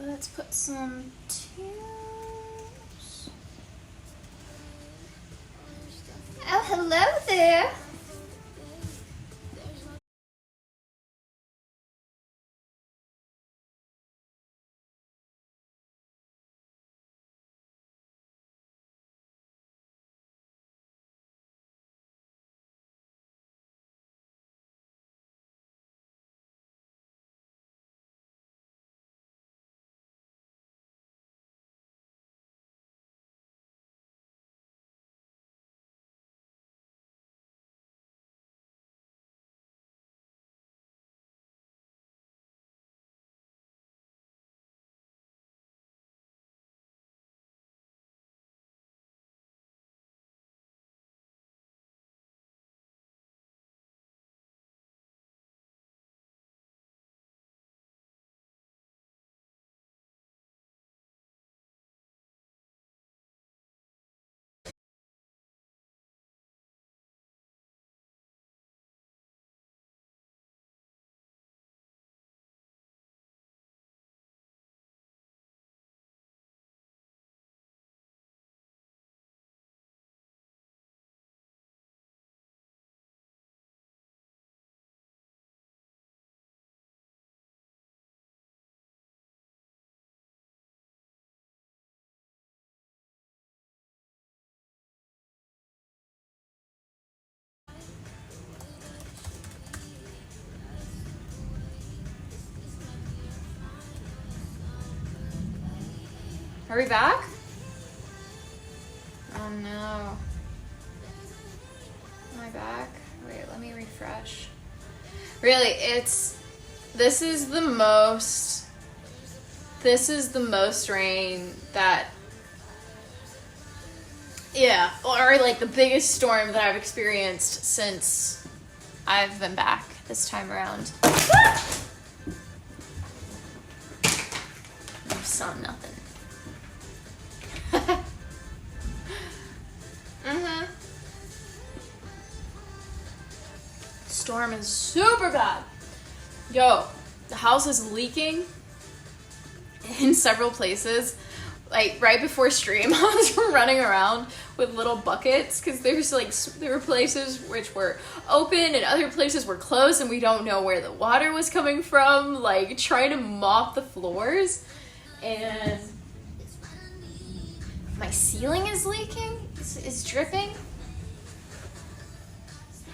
Let's put some tunes. Oh, hello there. Are we back? Oh no. Am I back? Wait, let me refresh. Really, this is the most rain that, yeah, or like the biggest storm that I've experienced since I've been back this time around. I saw nothing. Storm is super bad. Yo, the house is leaking in several places. Like right before stream, I was running around with little buckets because there were places which were open and other places were closed, and we don't know where the water was coming from. Like trying to mop the floors, and my ceiling is leaking. It's dripping.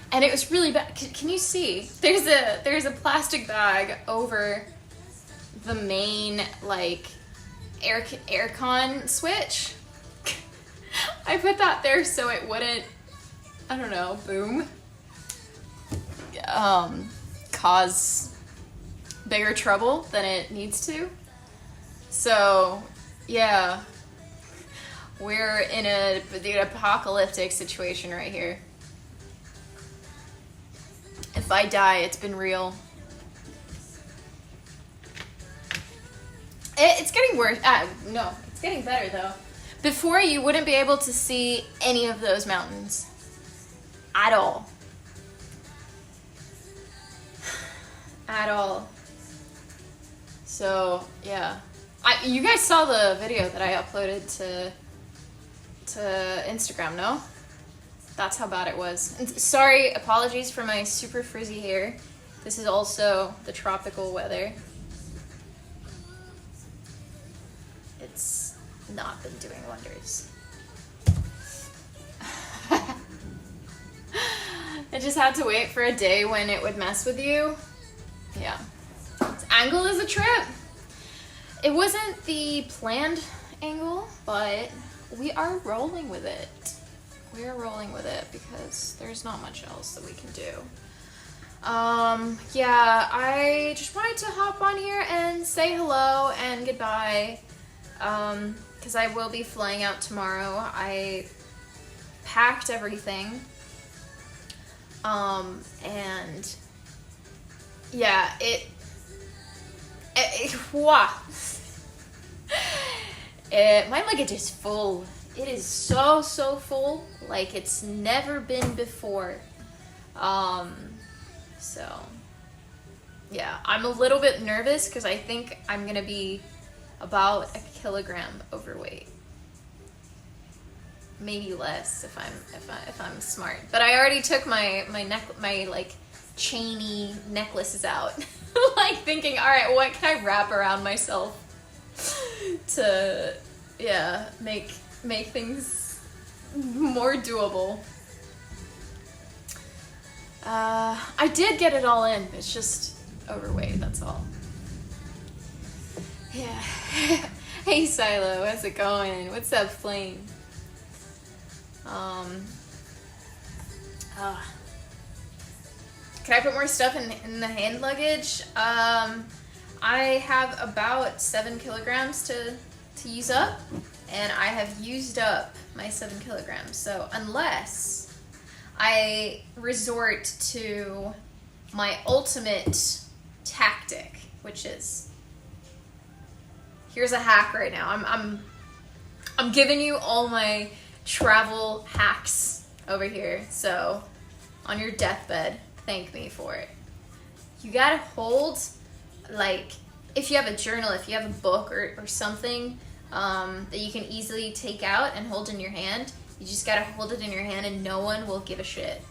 And it was really bad. Can you see? There's a plastic bag over the main like aircon switch. I put that there so it wouldn't, I don't know, boom. Cause bigger trouble than it needs to. So yeah, we're in the apocalyptic situation right here. If I die, it's been real. It's getting worse. No, it's getting better though. Before, you wouldn't be able to see any of those mountains at all. At all. So yeah, you guys saw the video that I uploaded to Instagram, no? That's how bad it was. And sorry, apologies for my super frizzy hair. This is also the tropical weather. It's not been doing wonders. I just had to wait for a day when it would mess with you. Yeah. This angle is a trip. It wasn't the planned angle, but we are rolling with it. We're rolling with it because there's not much else that we can do. Yeah, I just wanted to hop on here and say hello and goodbye. Because I will be flying out tomorrow. I packed everything. And yeah, my luggage is full. It is so full, like it's never been before. So yeah, I'm a little bit nervous because I think I'm gonna be about a kilogram overweight. Maybe less if I'm smart. But I already took my like chainy necklaces out. Like thinking, all right, what can I wrap around myself to make things more doable. I did get it all in. It's just overweight, that's all. Yeah. Hey Silo, how's it going? What's up, Flame? Can I put more stuff in the hand luggage? I have about 7 kilograms to use up, and I have used up my 7 kilograms. So unless I resort to my ultimate tactic, which is, here's a hack right now. I'm giving you all my travel hacks over here. So on your deathbed, thank me for it. You gotta hold, like, if you have a journal, if you have a book or something that you can easily take out and hold in your hand, you just gotta hold it in your hand and no one will give a shit.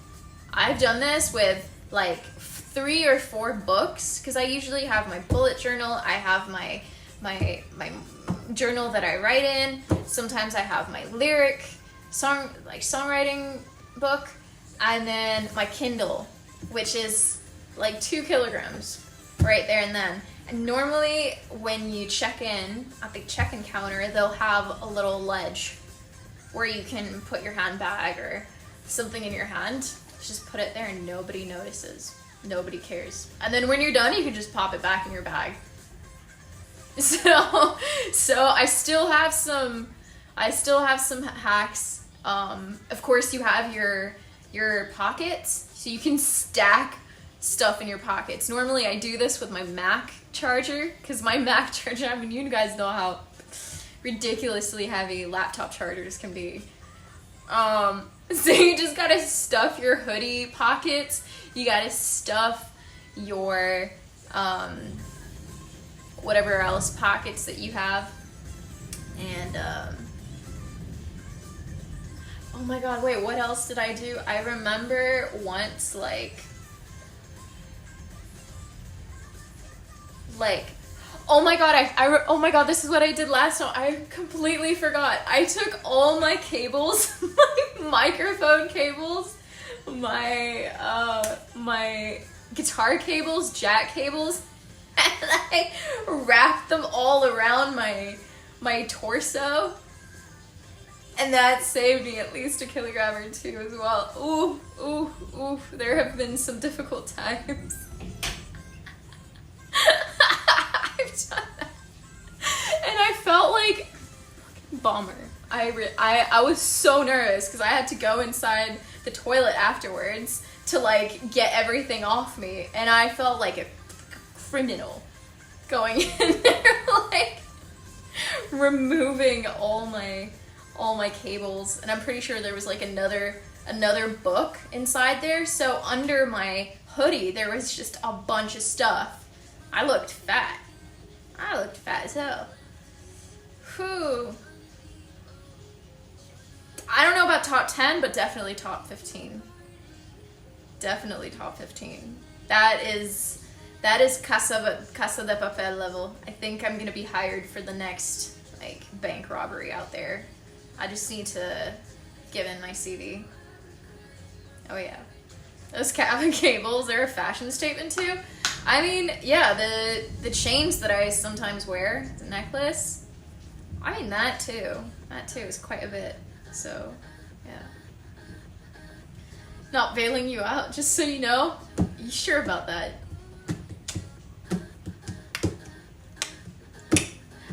I've done this with like 3 or 4 books, because I usually have my bullet journal, I have my journal that I write in, sometimes I have my songwriting book, and then my Kindle, which is like 2 kilograms right there and then. And normally when you check in at the check-in counter, they'll have a little ledge where you can put your handbag or something in your hand. Just put it there and nobody notices. Nobody cares. And then when you're done, you can just pop it back in your bag. So I still have some hacks. Of course you have your pockets, so you can stack stuff in your pockets. Normally I do this with my Mac charger, because my Mac charger, I mean, you guys know how ridiculously heavy laptop chargers can be. So you just gotta stuff your hoodie pockets, you gotta stuff your whatever else pockets that you have, and oh my god, wait, what else did I do? I remember once, oh my god, oh my god, this is what I did last time. I completely forgot. I took all my cables, my microphone cables, my guitar cables, jack cables, and I wrapped them all around my torso. And that saved me at least 1 kilogram or 2 as well. Ooh, there have been some difficult times. I've done that. And I felt like a bomber. I was so nervous because I had to go inside the toilet afterwards to like get everything off me. And I felt like a criminal going in there, like removing all my cables. And I'm pretty sure there was like another book inside there, so under my hoodie there was just a bunch of stuff. I looked fat as hell. Whew. I don't know about top 10, but definitely top 15. Definitely top 15. That is Casa de Papel level. I think I'm gonna be hired for the next like bank robbery out there. I just need to give in my CV. Oh yeah. Those cabin cables, they're a fashion statement too. I mean, yeah, the chains that I sometimes wear, the necklace, I mean that too. That too is quite a bit. So, yeah. Not bailing you out, just so you know. You sure about that?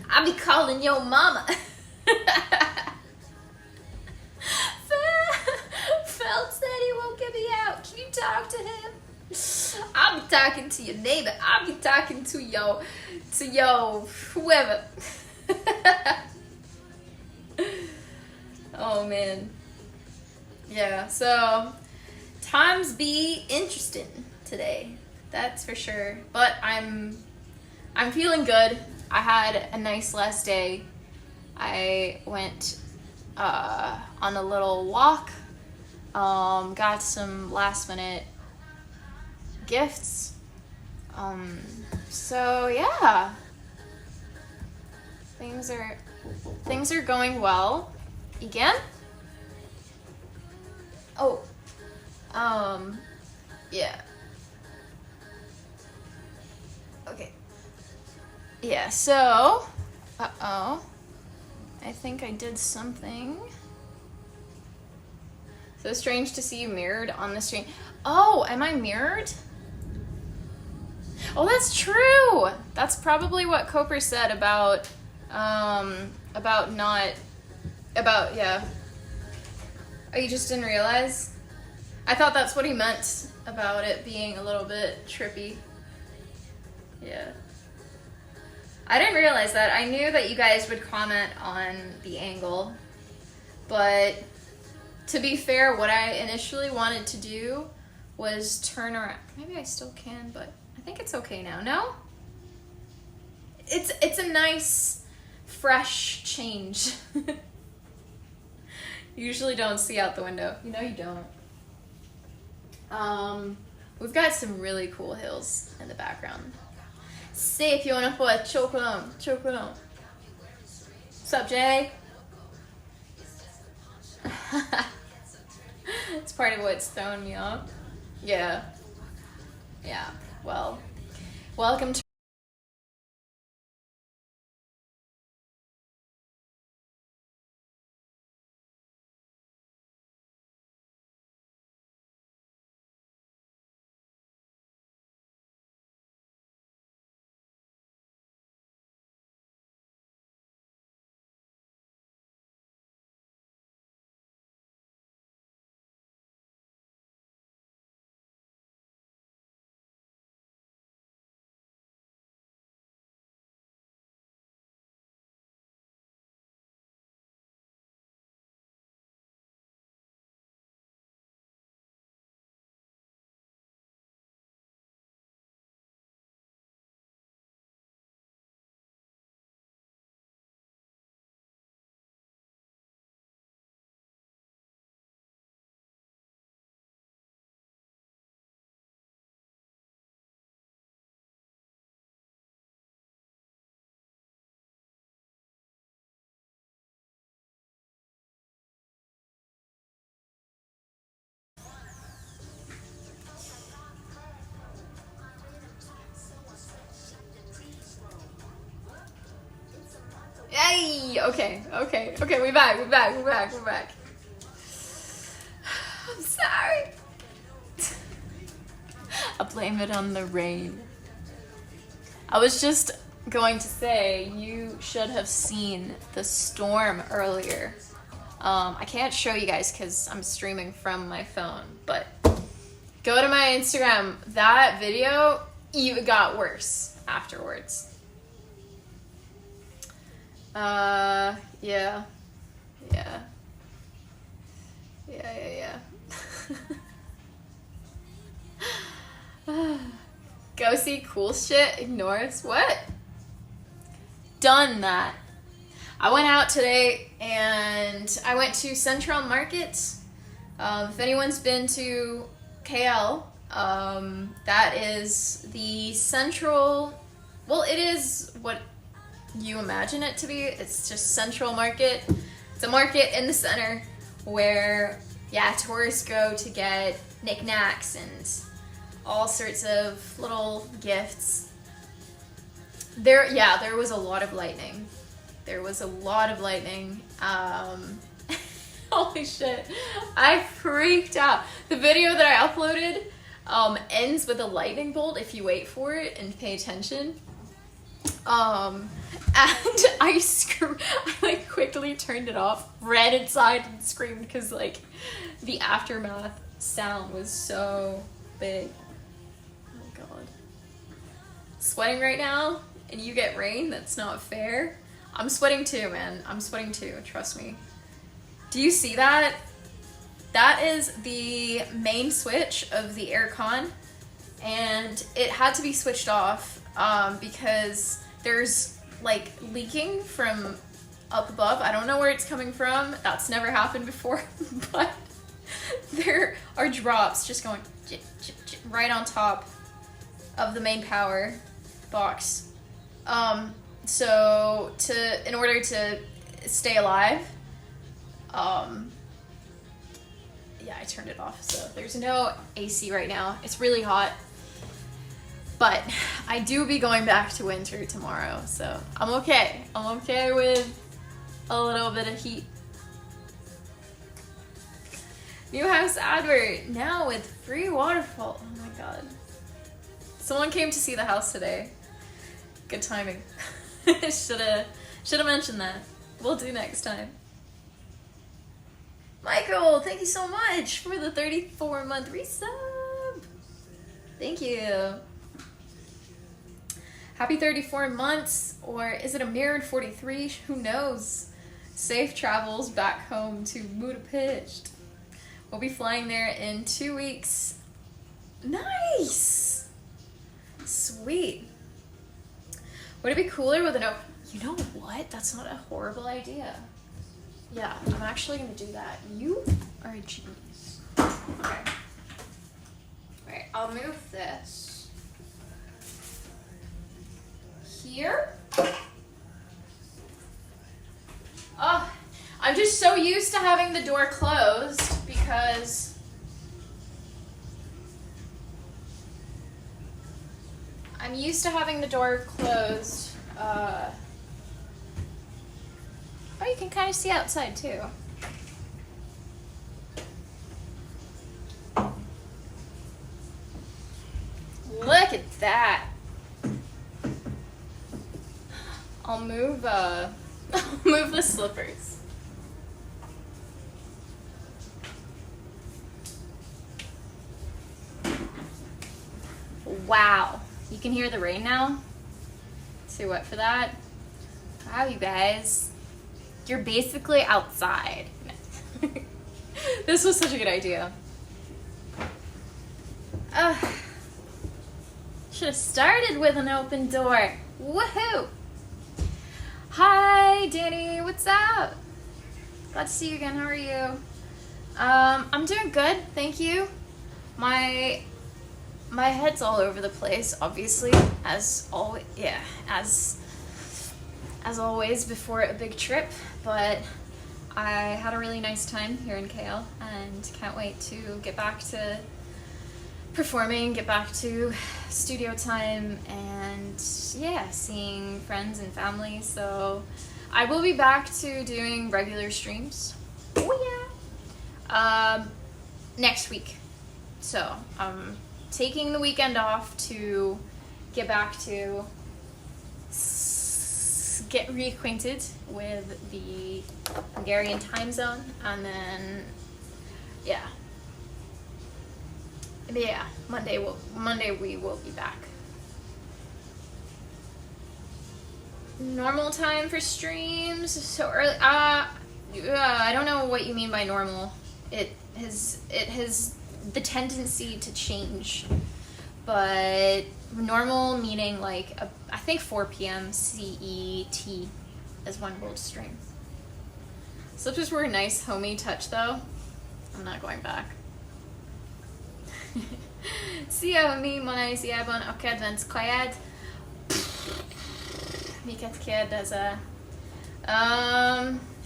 I be calling your mama. Felt said he won't get me out. Can you talk to him? I'll be talking to your neighbor. I'll be talking to yo whoever. Oh man. Yeah, so times be interesting today. That's for sure. But I'm I'm feeling good. I had a nice last day. I went on a little walk, got some last minute gifts. So yeah, things are going well. Again? Oh, yeah. Okay. Yeah, so, I think I did something. So strange to see you mirrored on the stream. Oh, am I mirrored? Oh, that's true. That's probably what Coper said about yeah. Oh, you just didn't realize? I thought that's what he meant about it being a little bit trippy. Yeah. I didn't realize that. I knew that you guys would comment on the angle, but to be fair, what I initially wanted to do was turn around. Maybe I still can, but I think it's okay now. No? It's a nice, fresh change. You usually don't see out the window. You know you don't. We've got some really cool hills in the background. Say if you wanna put chocolate. What's up, Jay? It's part of what's throwing me off. Yeah. Yeah. Well, welcome to Hey, okay, we're back. I'm sorry. I blame it on the rain. I was just going to say, you should have seen the storm earlier. I can't show you guys because I'm streaming from my phone, but go to my Instagram. That video even got worse afterwards. Yeah. Go see cool shit, ignore us. What? Done that. I went out today and I went to Central Market. If anyone's been to KL, that is the central, well, it is what you imagine it to be. It's just Central Market. It's a market in the center where, yeah, tourists go to get knickknacks and all sorts of little gifts. There was a lot of lightning. Holy shit. I freaked out. The video that I uploaded ends with a lightning bolt if you wait for it and pay attention. And I like quickly turned it off, ran inside and screamed because like the aftermath sound was so big. Oh god. Sweating right now and you get rain? That's not fair. I'm sweating too, man. I'm sweating too, trust me. Do you see that? That is the main switch of the aircon and it had to be switched off because there's like leaking from up above. I don't know where it's coming from. That's never happened before, but there are drops just going right on top of the main power box. So in order to stay alive, yeah, I turned it off, so there's no AC right now. It's really hot, but I do be going back to winter tomorrow, so I'm okay. I'm okay with a little bit of heat. New house advert now with free waterfall. Oh my god. Someone came to see the house today. Good timing. Shoulda mentioned that. We'll do next time. Michael, thank you so much for the 34-month resub. Thank you. Happy 34 months, or is it a mirrored 43? Who knows? Safe travels back home to Budapest. We'll be flying there in 2 weeks. Nice! Sweet. Would it be cooler with an open... You know what? That's not a horrible idea. Yeah, I'm actually gonna do that. You are a genius. Okay. Alright, I'll move this here. Oh, I'm just so used to having the door closed because I'm used to having the door closed. Oh, you can kind of see outside too. Look at that. I'll move I'll move the slippers. Wow. You can hear the rain now? Too wet for that? Wow, you guys. You're basically outside. This was such a good idea. Should have started with an open door. Woohoo! Hi, Danny. What's up? Glad to see you again. How are you? I'm doing good, thank you. My head's all over the place, obviously, as always. Yeah, as always before a big trip, but I had a really nice time here in KL and can't wait to get back to performing, get back to studio time, and yeah, seeing friends and family. So I will be back to doing regular streams. Oh yeah. Next week. So I'm taking the weekend off to get back to get reacquainted with the Hungarian time zone, and then yeah, Monday we will be back. Normal time for streams so early? I don't know what you mean by normal. It has the tendency to change, but normal meaning like I think 4 p.m. CET is when we'll stream. Slippers were a nice homey touch though. I'm not going back. Szia, mi ma Malajziában a kedvenc kajád? Miket kérdezel?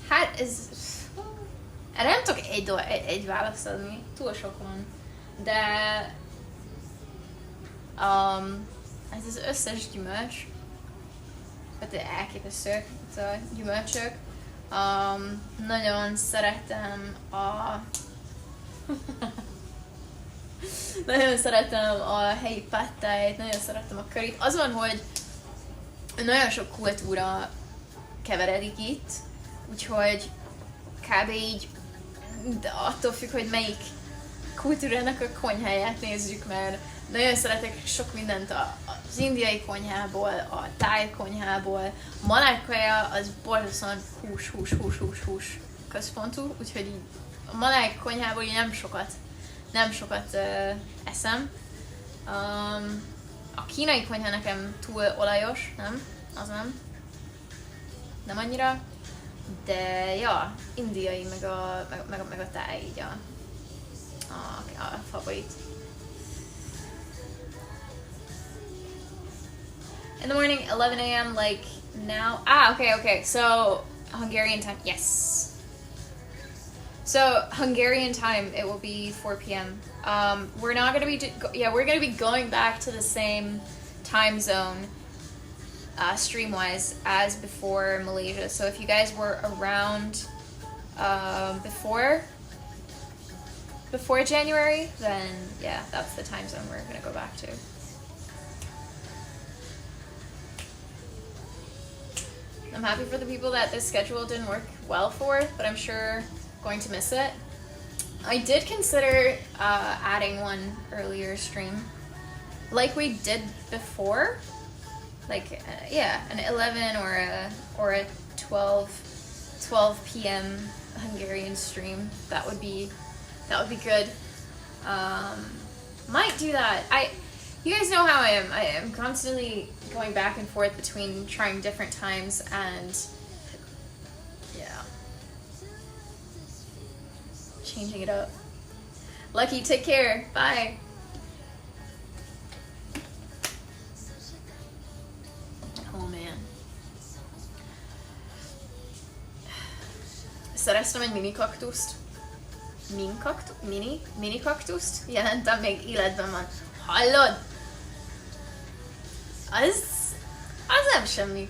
Hát ez... Erre nem tudok egy választ adni. Túl sok van. De... ez az összes gyümölcs. Hát elképesztők a gyümölcsök. Nagyon szeretem a... Nagyon szeretem a helyi pattájt, nagyon szeretem a curryt. Az van, hogy nagyon sok kultúra keveredik itt, úgyhogy kb. Így, de attól függ, hogy melyik kultúrának a konyháját nézzük, mert nagyon szeretek sok mindent az indiai konyhából, a táj konyhából. Malaj kaja az borzasztóan hús központú, úgyhogy így a malaj konyhából így nem sokat eszem. A kínai konyha nekem túl olajos, nem? Az nem. Nem annyira. De ja, indiai meg a táj így a favorit. In the morning, 11 a.m. like now. Okay. So Hungarian time, yes. So Hungarian time, it will be 4 p.m. We're not gonna be, we're gonna be going back to the same time zone, stream-wise, as before Malaysia. So if you guys were around before January, then yeah, that's the time zone we're gonna go back to. I'm happy for the people that this schedule didn't work well for, but I'm sure going to miss it. I did consider adding one earlier stream, like we did before, like an 11 or a 12 p.m. Hungarian stream. That would be good. Might do that. You guys know how I am. I am constantly going back and forth between trying different times and changing it up. Lucky, take care. Bye. Oh man. Szereztem egy mini kaktuszt. Mini kaktuszt? Jelentem, még életben van. Hallod? Az nem semmi.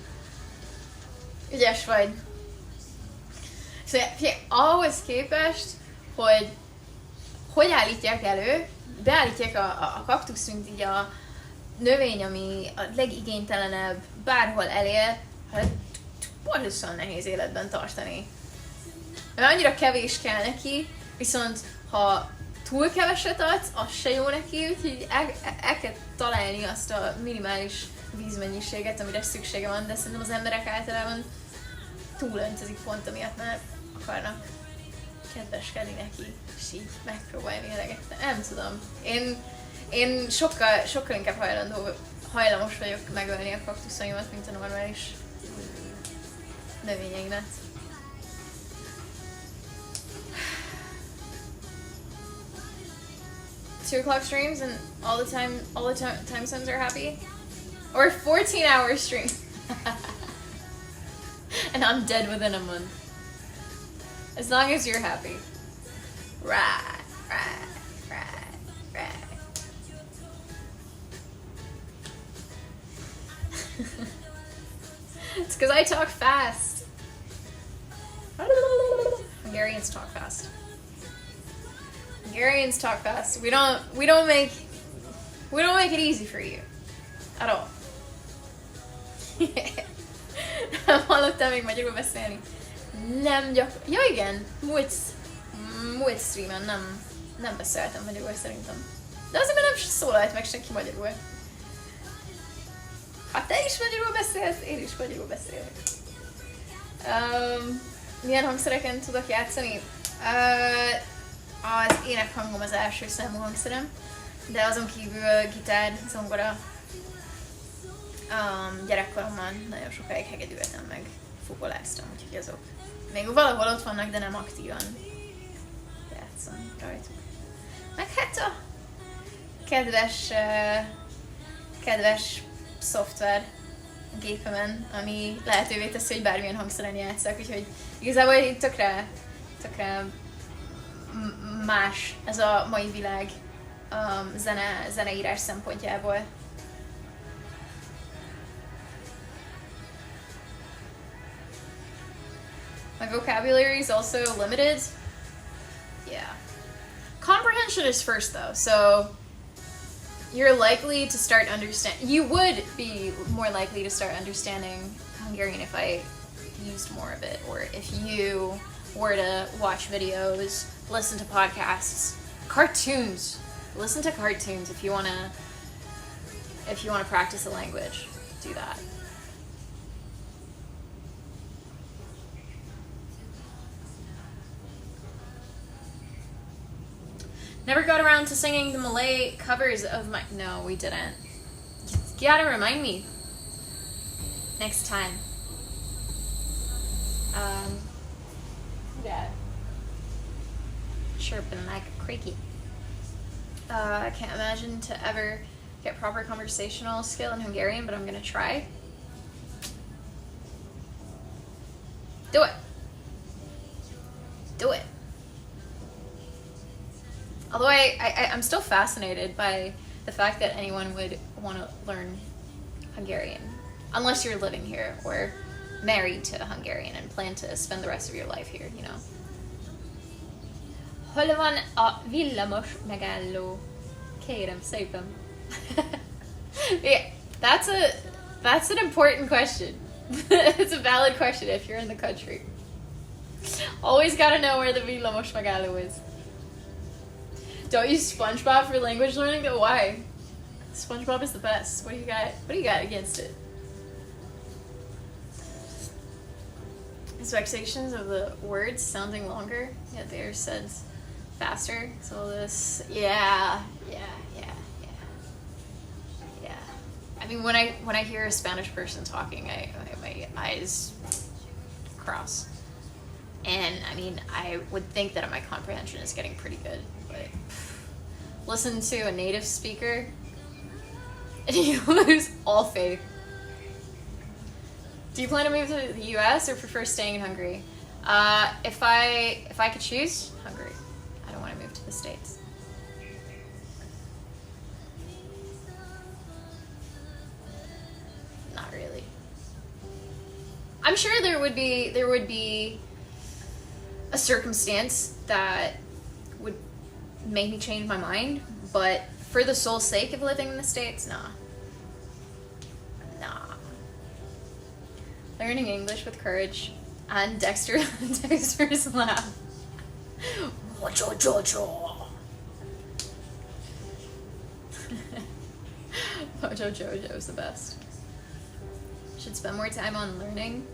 Ügyes vagy. Szóval ahhoz képest, hogy állítják elő, beállítják a kaktuszt, mint így a növény, ami a legigénytelenebb, bárhol elél, hát borzasztóan nehéz életben tartani. Mert annyira kevés kell neki, viszont ha túl keveset adsz, az se jó neki, úgyhogy el kell találni azt a minimális vízmennyiséget, amire szüksége van, de szerintem az emberek általában túlöntözik pont amiatt, mert akarnak kedveskedni neki, és így megpróbálni eleget. Nem tudom. Én sokkal inkább hajlamos vagyok megölni a kaktuszaimat, mint a normális növényeimet. 2 o'clock streams and all the time zones are happy? Or 14-hour stream. And I'm dead within a month. As long as you're happy. Right. It's because I talk fast. Hungarians talk fast. Hungarians talk fast. We don't make it easy for you. At all. Nem hallottam még magyarul beszélni. Nem ja igen, múlt streamen nem beszéltem magyarul szerintem. De azért nem szólalt meg senki magyarul. Ha te is magyarul beszélsz, én is magyarul beszélek. Milyen hangszereken tudok játszani? Az énekhangom az első számú hangszerem, de azon kívül gitár, zongora. Gyerekkoromban nagyon sokáig hegedültem meg, fuvoláztam, úgyhogy azok még valahol ott vannak, de nem aktívan játszom rajtuk. Meg hát a kedves szoftver a gépemen, ami lehetővé teszi, hogy bármilyen hangszeren játszak, úgyhogy igazából itt tökre más ez a mai világ zeneírás szempontjából. My vocabulary is also limited. Yeah. Comprehension is first though, so you're likely to start you would be more likely to start understanding Hungarian if I used more of it, or if you were to watch videos, listen to podcasts, cartoons. Listen to cartoons if you wanna practice a language. Do that. Never got around to singing the Malay covers of my... No, we didn't. You gotta remind me next time. Yeah. Chirping like a cricket. I can't imagine to ever get proper conversational skill in Hungarian, but I'm gonna try. Do it. Do it. Although I'm still fascinated by the fact that anyone would want to learn Hungarian. Unless you're living here or married to a Hungarian and plan to spend the rest of your life here, you know. Hol van a villamos megálló? Kérem szépen. Yeah, that's an important question. It's a valid question if you're in the country. Always gotta know where the villamos megálló is. Don't use SpongeBob for language learning? Why? SpongeBob is the best. What do you got? What do you got against it? Expectations of the words sounding longer, yet they are said faster. So this, yeah. I mean, when I hear a Spanish person talking, my eyes cross. And I mean, I would think that my comprehension is getting pretty good, but listen to a native speaker, and you lose all faith. Do you plan to move to the U.S. or prefer staying in Hungary? If I could choose, Hungary. I don't want to move to the States. Not really. I'm sure there would be a circumstance that would make me change my mind, but for the sole sake of living in the States, nah. Learning English with courage and Dexter's laugh. Mojo Jojo's the best. Should spend more time on learning.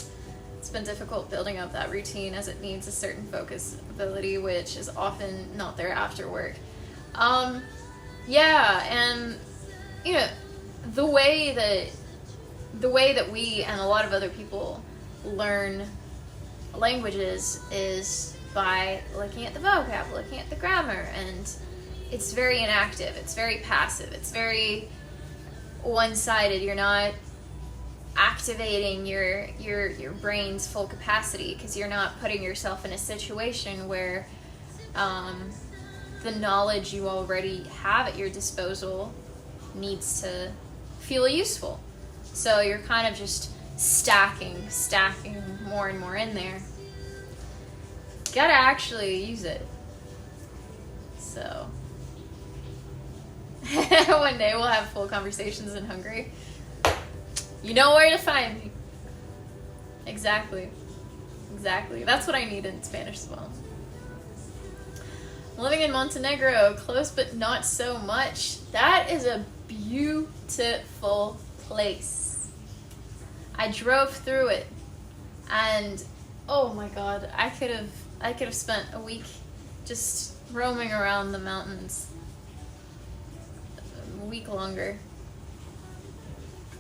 It's been difficult building up that routine as it needs a certain focus ability, which is often not there after work. Yeah, and you know, the way that we and a lot of other people learn languages is by looking at the vocab, looking at the grammar, and it's very inactive, it's very passive, it's very one-sided. You're not activating your brain's full capacity because you're not putting yourself in a situation where the knowledge you already have at your disposal needs to feel useful. So you're kind of just stacking more and more in there. You gotta actually use it. So one day we'll have full conversations in Hungary. You know where to find me. Exactly. That's what I need in Spanish as well. Living in Montenegro, close but not so much. That is a beautiful place. I drove through it, and oh my god, I could have spent a week just roaming around the mountains. A week longer.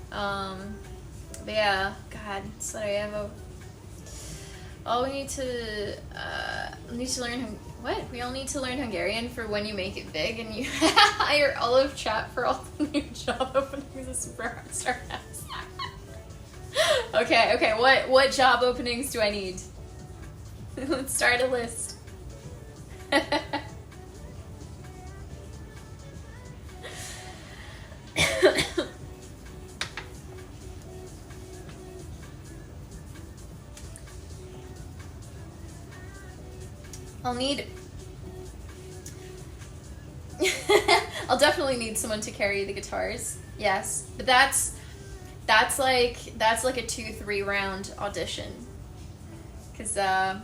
But yeah, God, Sarajevo. Oh, we need to learn. What? We all need to learn Hungarian for when you make it big and you hire Olive Chat for all the new job openings at Super Rockstar House. Okay. What job openings do I need? Let's start a list. I'll definitely need someone to carry the guitars. Yes, but that's like a 2-3 round audition. Cause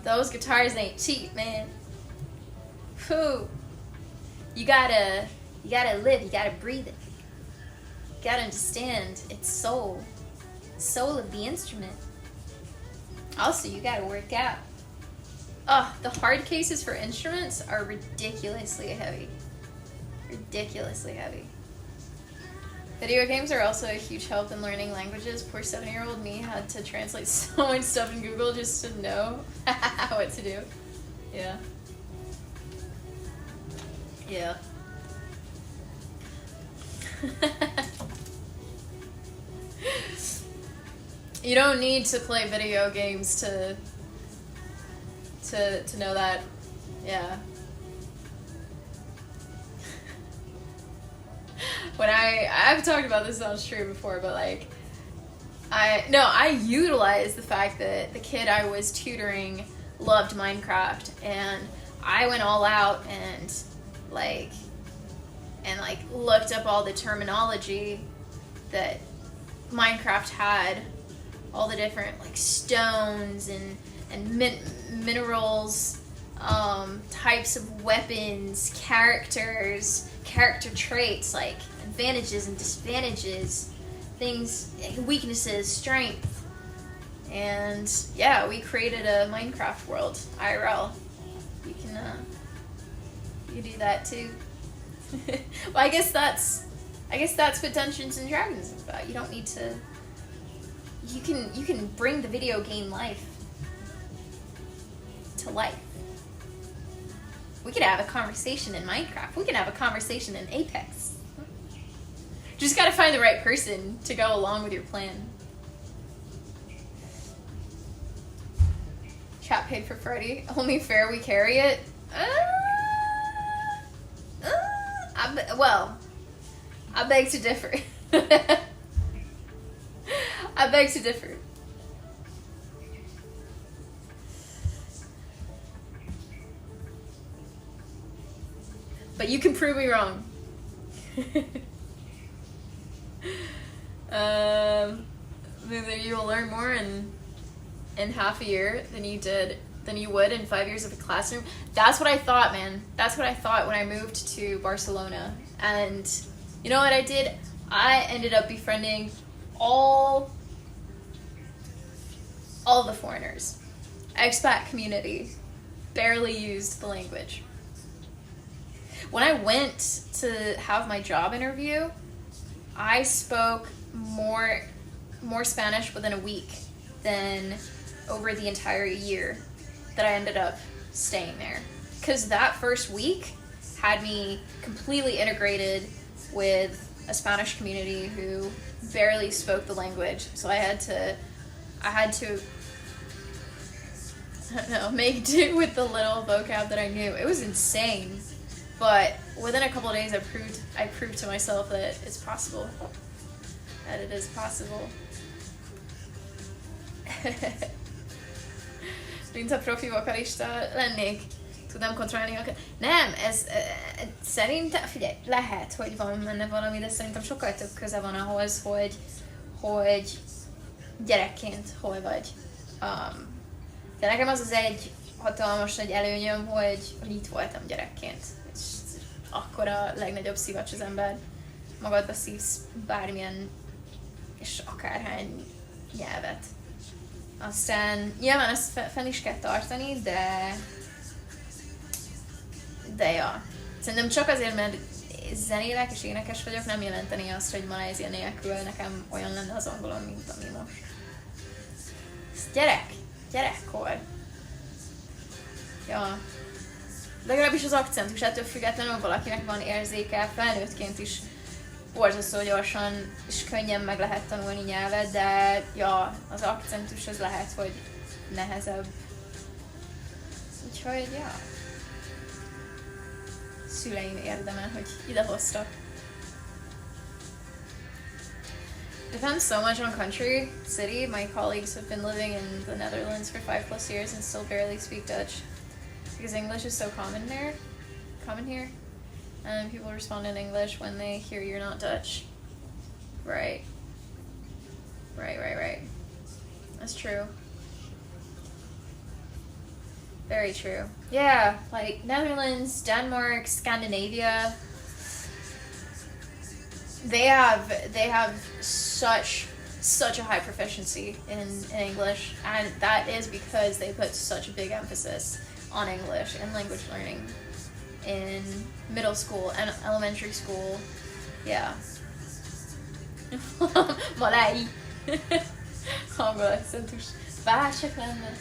those guitars ain't cheap, man. Whew. You gotta live. You gotta breathe it. You gotta understand its soul of the instrument. Also, you gotta work out. The hard cases for instruments are ridiculously heavy. Video games are also a huge help in learning languages. Poor 7-year-old me had to translate so much stuff in Google just to know what to do. Yeah. Yeah. You don't need to play video games to know that. Yeah. When I've talked about this on stream before, but like I utilized the fact that the kid I was tutoring loved Minecraft, and I went all out and looked up all the terminology that Minecraft had, all the different like stones and minerals, types of weapons, characters, character traits, like advantages and disadvantages, things, weaknesses, strength. And yeah, we created a Minecraft world, IRL. You can do that too. Well, I guess that's what Dungeons and Dragons is about. You don't need to. You can bring the video game life to life. We could have a conversation in Minecraft. We can have a conversation in Apex. Just gotta find the right person to go along with your plan. Chat paid for Freddy. Only fair we carry it. I beg to differ. I beg to differ. But you can prove me wrong. You will learn more in half a year than you would in 5 years of a classroom. That's what I thought, man. That's what I thought when I moved to Barcelona. And you know what I did? I ended up befriending all the foreigners. Expat community barely used the language. When I went to have my job interview, I spoke more Spanish within a week than over the entire year that I ended up staying there. Because that first week had me completely integrated with a Spanish community who barely spoke the language. So I had to I don't know, make do with the little vocab that I knew. It was insane. But within a couple of days, I proved to myself that it's possible. That it is possible. Mint a profi vokalista lennék, tudnám kontrollálni a... Nem, ez szerintem, figyelj, lehet, hogy van benne valami, de szerintem sokkal több köze van ahhoz, hogy gyerekként hol vagy. De nekem az egy hatalmas nagy előnyöm, hogy itt voltam gyerekként. És akkor a legnagyobb szivacs az ember. Magadba szívsz bármilyen és akárhány nyelvet. Aztán nyilván ezt fenn is kell tartani, de ja. Szerintem csak azért, mert zenélek és énekes vagyok, nem jelenteni azt, hogy Malajzia nélkül nekem olyan lenne az angolom, mint ami most. Ez gyerekkor. Ja. Legalábbis az akcentus, ettől függetlenül valakinek van érzéke, felnőttként is borzasztó gyorsan és könnyen meg lehet tanulni nyelvet, de ja, az akcentus az lehet, hogy nehezebb. Úgyhogy, ja. Szüleim érdemel, hogy idehoztak. Depends so much on country, city. My colleagues have been living in the Netherlands for 5+ years and still barely speak Dutch. Because English is so common here. And people respond in English when they hear you're not Dutch. Right. That's true. Very true. Yeah, like Netherlands, Denmark, Scandinavia. They have such a high proficiency in English, and that is because they put such a big emphasis on English and language learning in middle school and elementary school. Yeah. Malái. Angol-akcentus. Bárcsak lenne.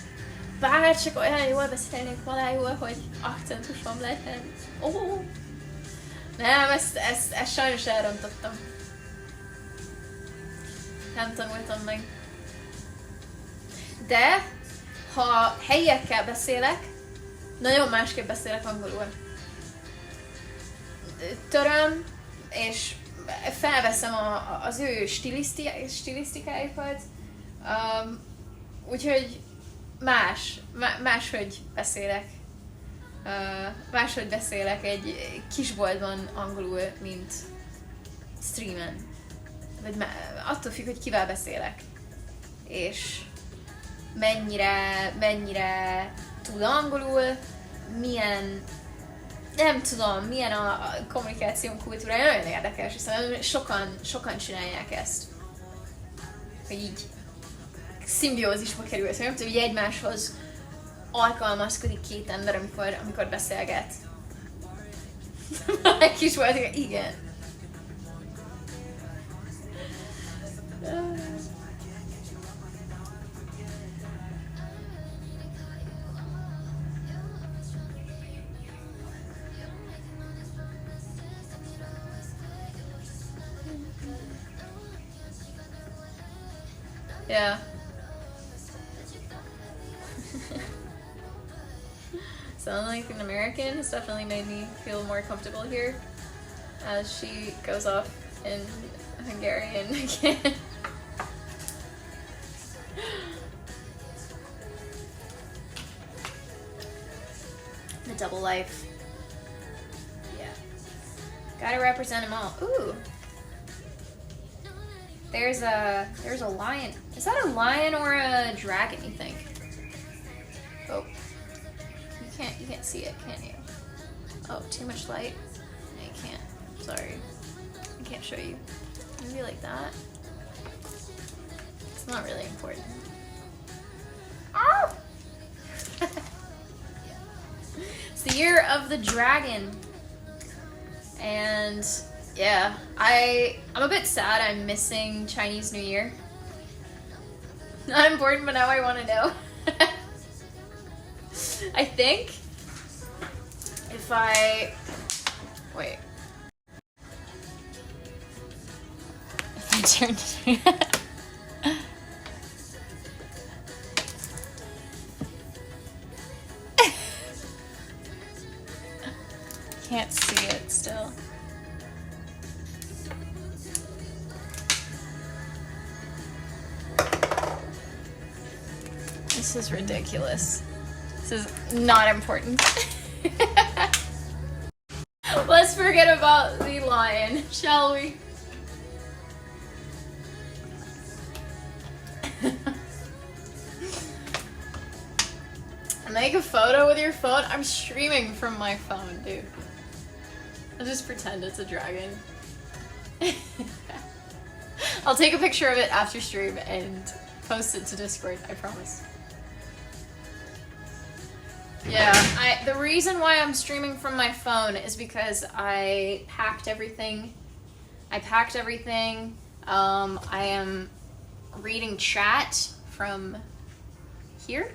Bárcsak olyan jól beszélnék malájul, hogy akcentusom legyen. Oh. Nem, ezt sajnos elrontottam. Nem tanultam meg. De, ha helyiekkel beszélek, nagyon másképp beszélek angolul. Töröm, és felveszem az ő stilisztikájukat, úgyhogy máshogy beszélek. Máshogy beszélek egy kisboltban angolul, mint streamen. Vagy attól függ, hogy kivel beszélek. És mennyire tud angolul, nem tudom, milyen a kommunikáció kultúrája, nagyon érdekes, hiszen sokan csinálják ezt. Hogy így szimbiózisba került, hogy nem tudom, hogy egymáshoz alkalmazkodik két ember, amikor beszélget. Egy kis volt, igen. Yeah. Sounding like an American has definitely made me feel more comfortable here as she goes off in Hungarian again. The double life. Yeah. Gotta represent them all. Ooh. There's a lion. Is that a lion or a dragon, you think? Oh. You can't see it, can you? Oh, too much light? No, you can't. Sorry. I can't show you. Maybe like that. It's not really important. Oh! It's the year of the dragon. And yeah, I'm a bit sad I'm missing Chinese New Year. Not important, but now I want to know. I think if I wait. If I turn can't see it still. This is ridiculous. This is not important. Let's forget about the lion, shall we? Make a photo with your phone? I'm streaming from my phone, dude. I'll just pretend it's a dragon. I'll take a picture of it after stream and post it to Discord, I promise. Yeah, the reason why I'm streaming from my phone is because I packed everything. I am reading chat from here.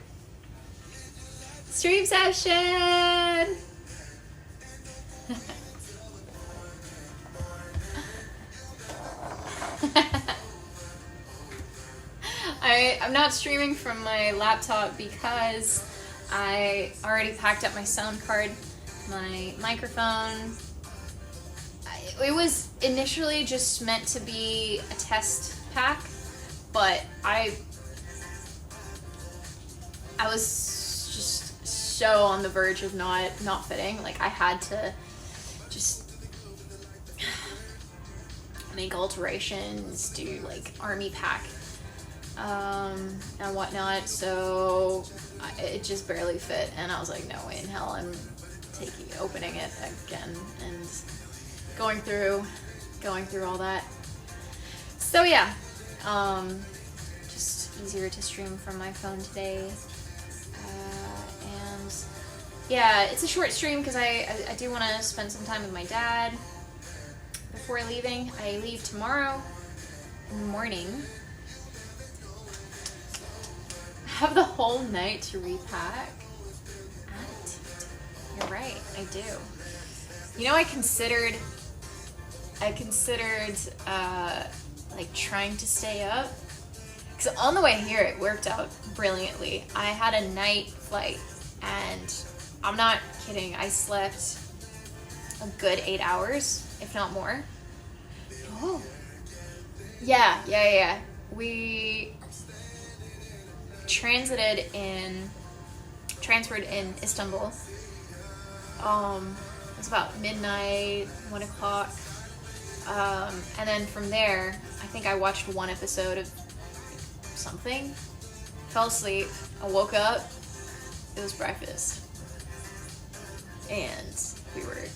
Stream session! I'm not streaming from my laptop because I already packed up my sound card, my microphone. It was initially just meant to be a test pack, but I was just so on the verge of not fitting. Like, I had to just make alterations, do like army pack and whatnot, so it just barely fit, and I was like, no way in hell I'm opening it again and going through all that. So yeah, just easier to stream from my phone today, and yeah, it's a short stream because I do want to spend some time with my dad before leaving. I leave tomorrow, in the morning. I have the whole night to repack. Attitude. You're right, I do. You know, I considered like trying to stay up. Because on the way here, it worked out brilliantly. I had a night flight, and I'm not kidding, I slept a good 8 hours, if not more. Oh. Yeah. We transferred in Istanbul. It was about midnight, 1 o'clock. And then from there, I think I watched one episode of something, fell asleep, I woke up, it was breakfast, and we were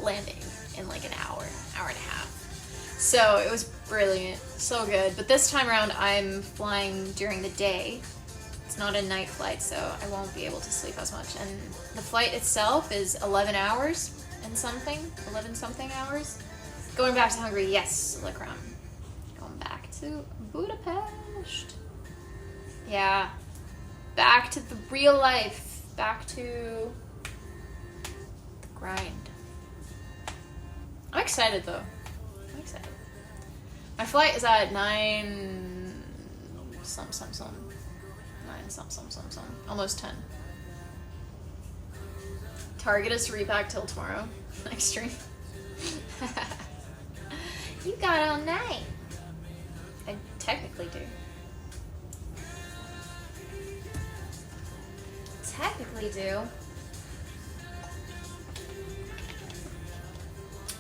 landing in like an hour and a half. So it was brilliant, so good. But this time around, I'm flying during the day. It's not a night flight, so I won't be able to sleep as much. And the flight itself is 11 something hours. Going back to Hungary, yes, Lekram. Going back to Budapest. Yeah. Back to the real life. Back to the grind. I'm excited though. My flight is at 9 some. 9 some. Almost 10. Target is to repack till tomorrow. Next stream. You got all night. I technically do.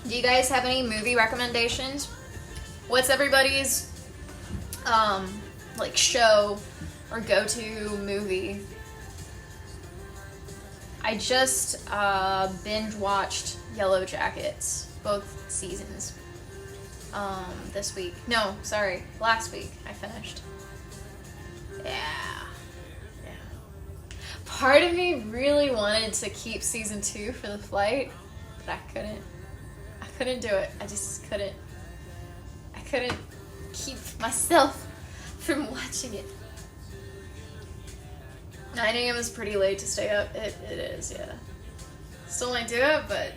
Do you guys have any movie recommendations? What's everybody's like show or go-to movie? I just binge watched Yellow Jackets, both seasons. This week. No, sorry, last week I finished. Yeah. Part of me really wanted to keep season 2 for the flight, but I couldn't do it. I just couldn't. I couldn't keep myself from watching it. 9 a.m. is pretty late to stay up. It is, yeah. Still might do it, but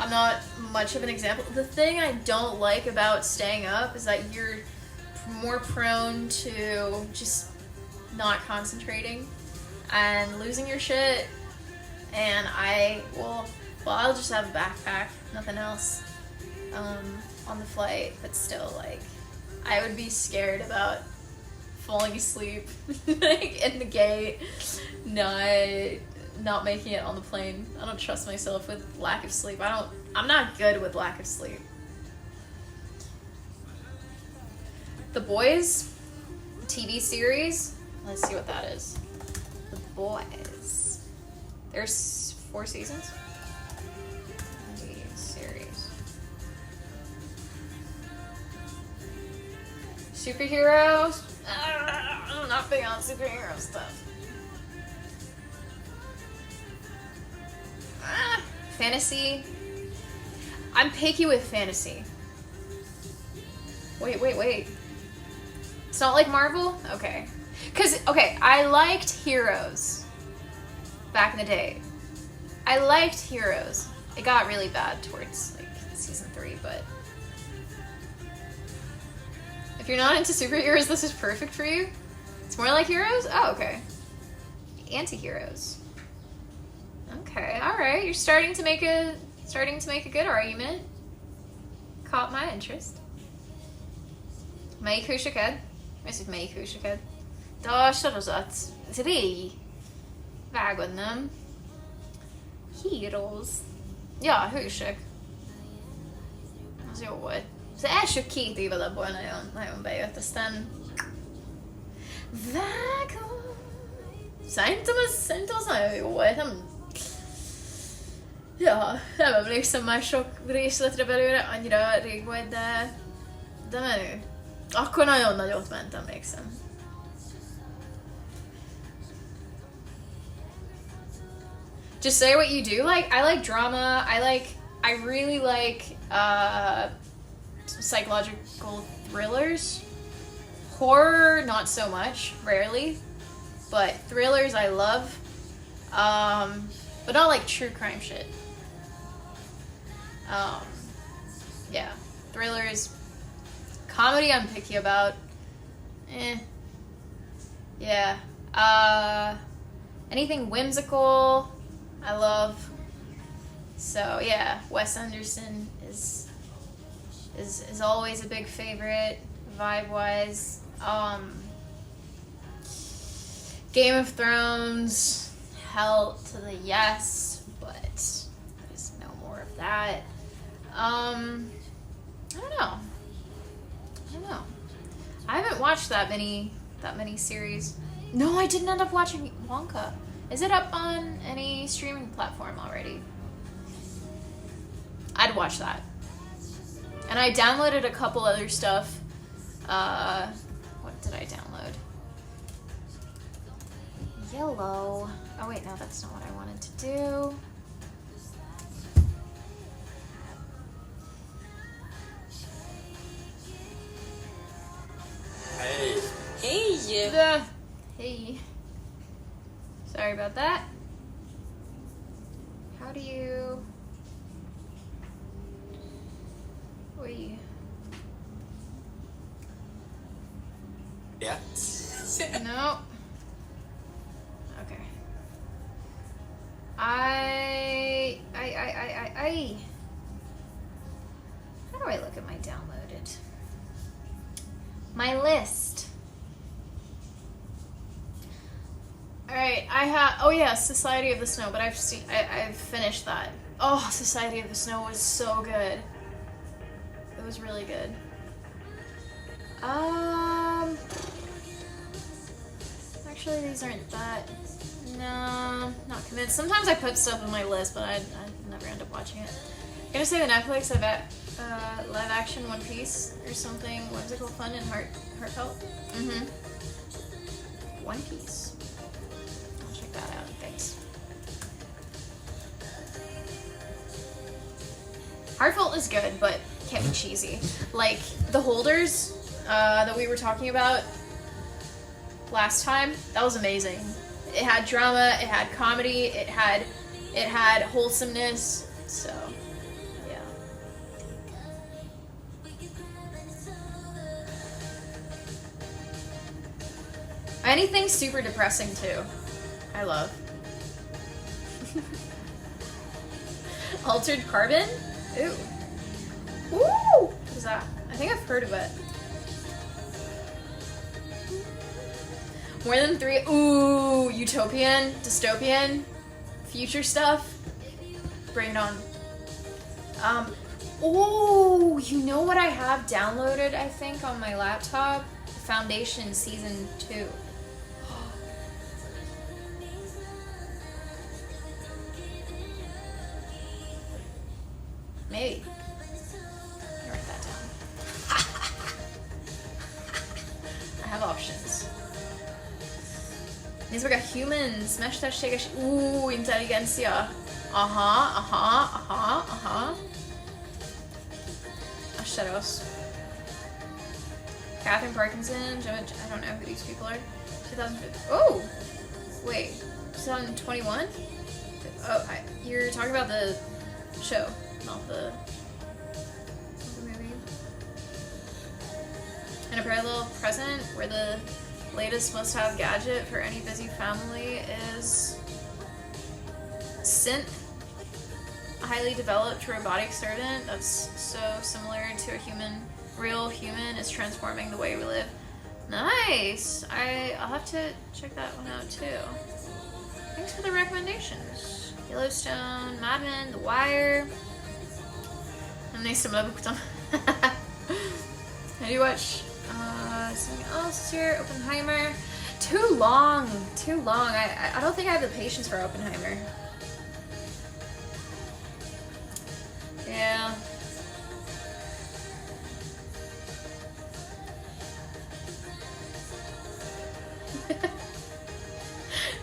I'm not much of an example. The thing I don't like about staying up is that you're more prone to just not concentrating and losing your shit. And I'll just have a backpack, nothing else, on the flight. But still, like, I would be scared about falling asleep like in the gate, not making it on the plane. I don't trust myself with lack of sleep. I'm not good with lack of sleep. The Boys TV series. Let's see what that is. The Boys. There's 4 seasons. TV series. Superheroes. I'm not big on superhero stuff. Fantasy. I'm picky with fantasy. Wait. It's not like Marvel? Okay. I liked Heroes back in the day. I liked Heroes. It got really bad towards like season 3, but if you're not into superheroes, this is perfect for you. It's more like Heroes? Oh, okay. Anti-heroes. Okay, alright. You're starting to make a good argument. Caught my interest. Melyik hősöked? Ez itt melyik hősöked? De a sorozat. Ez régi. Vágod, nem? Heroes. Ja, hősök. Az jó volt. Az első 2 évad abból nagyon bejött, aztán vágod. Szerintem az nagyon jó volt, nem emlékszem már sok részletre belőle, annyira rég volt, de menő. Akkor nagyon nagyot ment, emlékszem. Just say what you do. Like, I like drama. I really like psychological thrillers. Horror, not so much, rarely. But thrillers I love. But not like true crime shit. Yeah. Thrillers. Comedy I'm picky about. Yeah. Anything whimsical, I love. So yeah, Wes Anderson is always a big favorite, vibe-wise. Game of Thrones, hell to the yes, but there's no more of that. I don't know. I haven't watched that many series. No, I didn't end up watching Wonka. Is it up on any streaming platform already? I'd watch that. And I downloaded a couple other stuff. What did I download? Yellow. Oh wait, no, that's not what I wanted to do. Hey. Hey. Sorry about that. How do you... Wait. Yeah. No. Okay. I. How do I look at my downloaded? My list. Alright, I have... Oh yeah, Society of the Snow, but I've finished that. Oh, Society of the Snow was so good. It was really good. Actually, these aren't that... No, not convinced. Sometimes I put stuff on my list, but I never end up watching it. I'm gonna say the Netflix, I bet, live action One Piece or something whimsical, fun, and heartfelt. One Piece. I'll check that out. Thanks. Heartfelt is good, but can't be cheesy. Like The Holders that we were talking about last time, that was amazing. It had drama, it had comedy, it had wholesomeness. So, yeah. Anything super depressing too. I love. Altered Carbon? Ooh. Ooh! What is that? I think I've heard of it. More Than Three. Ooh, utopian, dystopian, future stuff. Bring it on. Oh, you know what I have downloaded, I think, on my laptop? Foundation Season 2. Maybe. Let me write that down. I have options. Niezłego Humans. Smash Dash Shake. Ooh, Inteligencia. Asheros. Catherine Parkinson. I don't know who these people are. 2015. Oh! Wait. 2021? Oh, you're talking about the show, not the movie. In a parallel present, where the latest must-have gadget for any busy family is Synth, a highly developed robotic servant that's so similar to a real human is transforming the way we live. Nice! I'll have to check that one out too. Thanks for the recommendations. Yellowstone, Mad Men, The Wire. And they some other How do you watch something else here? Oppenheimer. Too long. I don't think I have the patience for Oppenheimer. Yeah.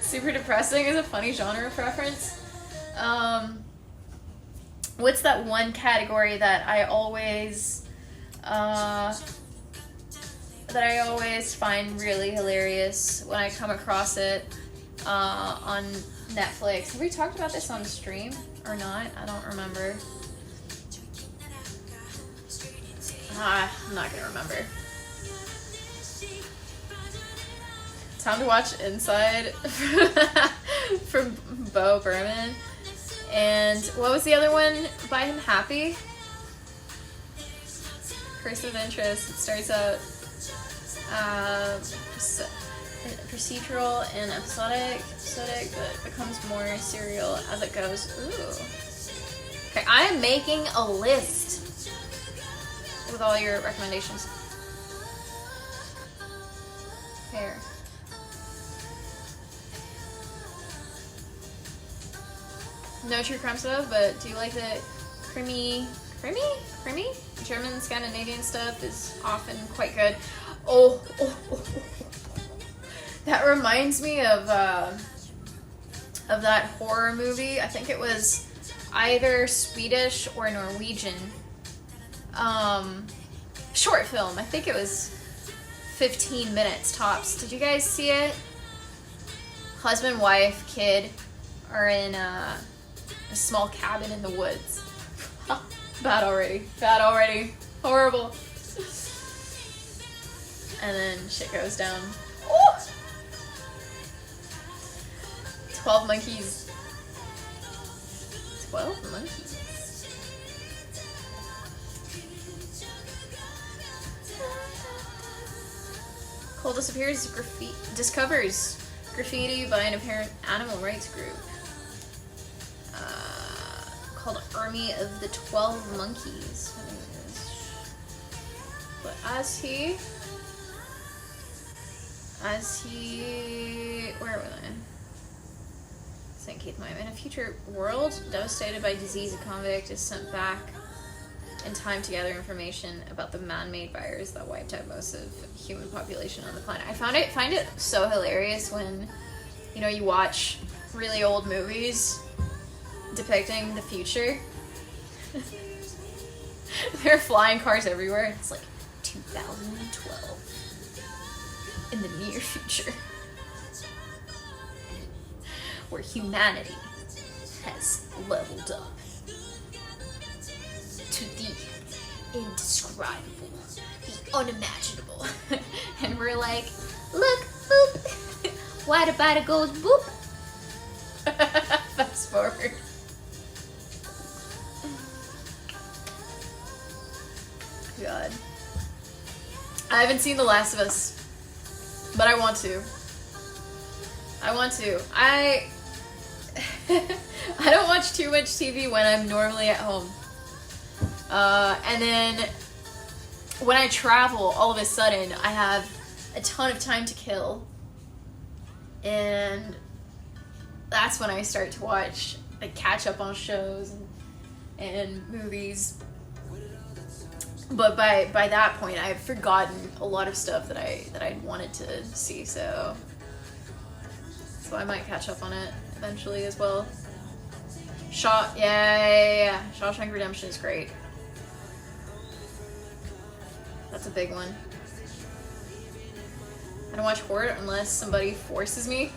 Super depressing is a funny genre preference. What's that one category that I always that I always find really hilarious when I come across it on Netflix. Have we talked about this on stream or not? I don't remember. I'm not gonna remember. Time to watch Inside from Bo Burnham. And what was the other one by him? Happy? Curse of Interest. It starts out procedural and episodic, but becomes more serial as it goes. Ooh. Okay, I am making a list with all your recommendations. Here. No true crime stuff, but do you like the creamy? German Scandinavian stuff is often quite good. Oh. That reminds me of that horror movie. I think it was either Swedish or Norwegian. Short film. I think it was 15 minutes tops. Did you guys see it? Husband, wife, kid are in a small cabin in the woods. Bad already. Horrible. And then shit goes down. Oh! 12 monkeys. 12 monkeys. Cole discovers graffiti by an apparent animal rights group called Army of the 12 Monkeys. But as he where was I? St. Keith Mine. In a future world devastated by disease, a convict is sent back in time to gather information about the man-made virus that wiped out most of the human population on the planet. I find it so hilarious when, you watch really old movies depicting the future. There are flying cars everywhere. It's like 2012 in the near future, where humanity has leveled up to the indescribable, the unimaginable. And we're like, look, boop. Why the body goes boop? Fast forward. God. I haven't seen The Last of Us, but I want to. I don't watch too much TV when I'm normally at home. And then when I travel, all of a sudden, I have a ton of time to kill. And that's when I start to watch, catch up on shows and movies. But by that point, I've forgotten a lot of stuff that I wanted to see, so I might catch up on it eventually as well. Yeah. Shawshank Redemption is great. That's a big one. I don't watch horror unless somebody forces me.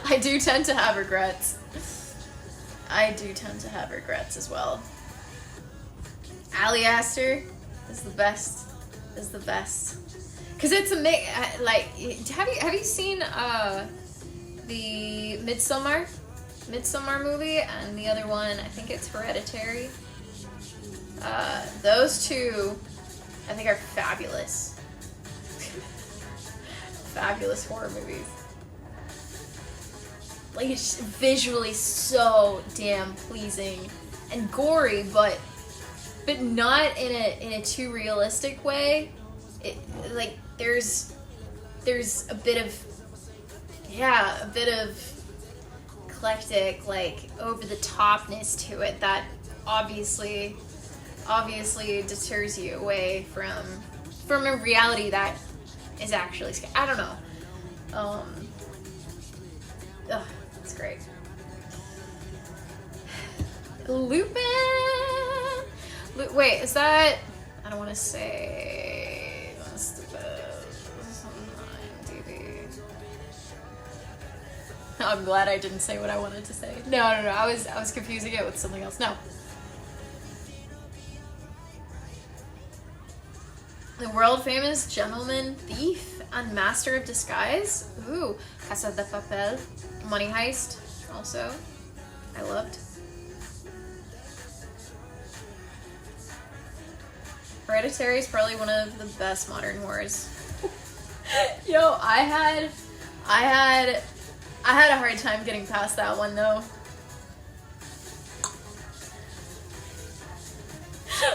I do tend to have regrets. As well. Ali Aster is the best. Cause it's a mix. Have you seen the Midsommar movie, and the other one, I think it's Hereditary. Those two, I think, are fabulous. Fabulous horror movies. It's visually so damn pleasing and gory, but not in a too realistic way. There's a bit of eclectic, over the topness to it that obviously deters you away from a reality that is actually scary. I don't know. It's great. Lupin. Wait, is that? I don't want to say. What's the best? IMDb. I'm glad I didn't say what I wanted to say. No. I was confusing it with something else. No. The world famous gentleman thief and master of disguise. Ooh, Casa de Papel. Money Heist. Also, I loved. Hereditary is probably one of the best modern horrors. Yo, I had a hard time getting past that one though.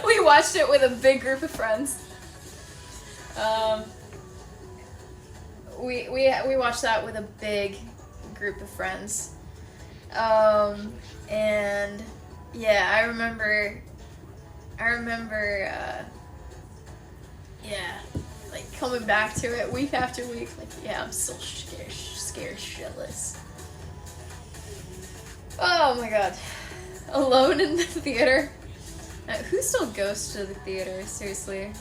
We watched it with a big group of friends. We watched that with a big group of friends. And yeah, I remember yeah, like coming back to it week after week, like, yeah, I'm still scared shitless. Oh my god. Alone in the theater. Who still goes to the theater? Seriously.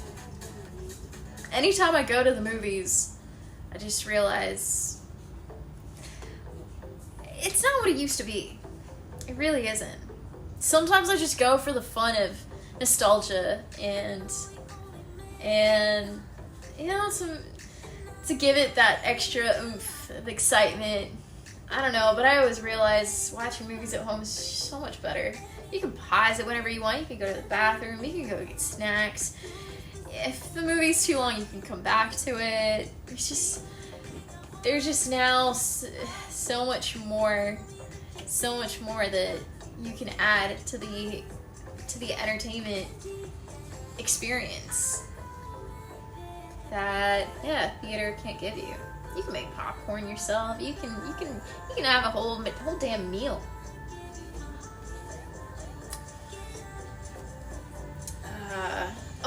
Anytime I go to the movies, I just realize it's not what it used to be. It really isn't. Sometimes I just go for the fun of nostalgia and you know, to give it that extra oomph of excitement. I don't know, but I always realize watching movies at home is so much better. You can pause it whenever you want. You can go to the bathroom. You can go get snacks. If the movie's too long, you can come back to it. There's just now so much more that you can add to the entertainment experience that, yeah, theater can't give you. You can make popcorn yourself. You can have a whole damn meal.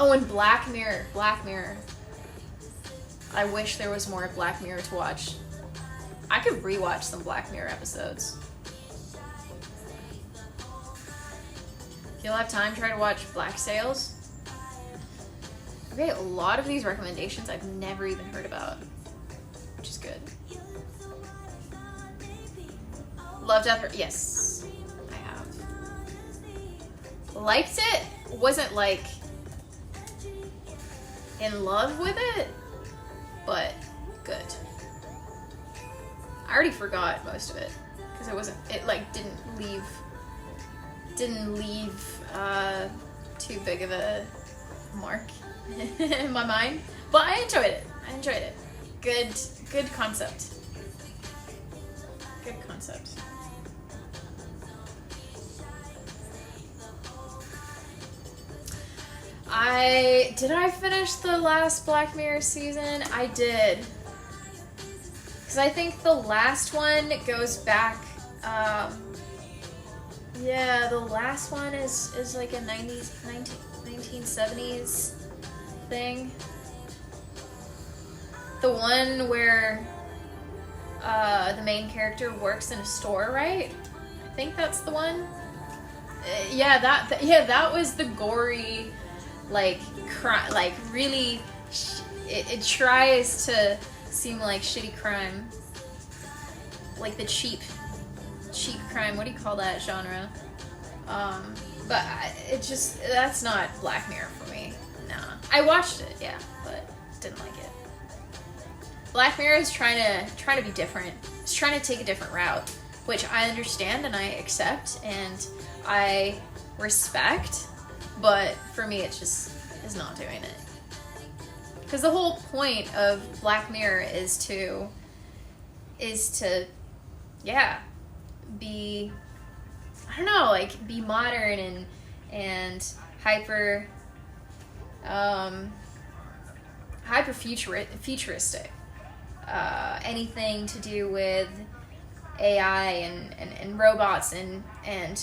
And Black Mirror. I wish there was more Black Mirror to watch. I could rewatch some Black Mirror episodes. If you'll have time, try to watch Black Sails. Okay, a lot of these recommendations I've never even heard about, which is good. Love Death. Yes, I have. Liked it. Wasn't like in love with it, but good. I already forgot most of it because it like didn't leave too big of a mark in my mind, but I enjoyed it. Good concept. Did I finish the last Black Mirror season? I did. Because I think the last one goes back, yeah, the last one is like a 1970s thing. The one where the main character works in a store, right? I think that's the one. That was the gory, like really. It tries to seem like shitty crime, like the cheap crime. What do you call that genre? But that's not Black Mirror for me. Nah, I watched it, yeah, but didn't like it. Black Mirror is trying to be different. It's trying to take a different route, which I understand and I accept and I respect. But for me, it just is not doing it. Because the whole point of Black Mirror is to be, I don't know, like be modern and hyper futuristic. Anything to do with AI and robots and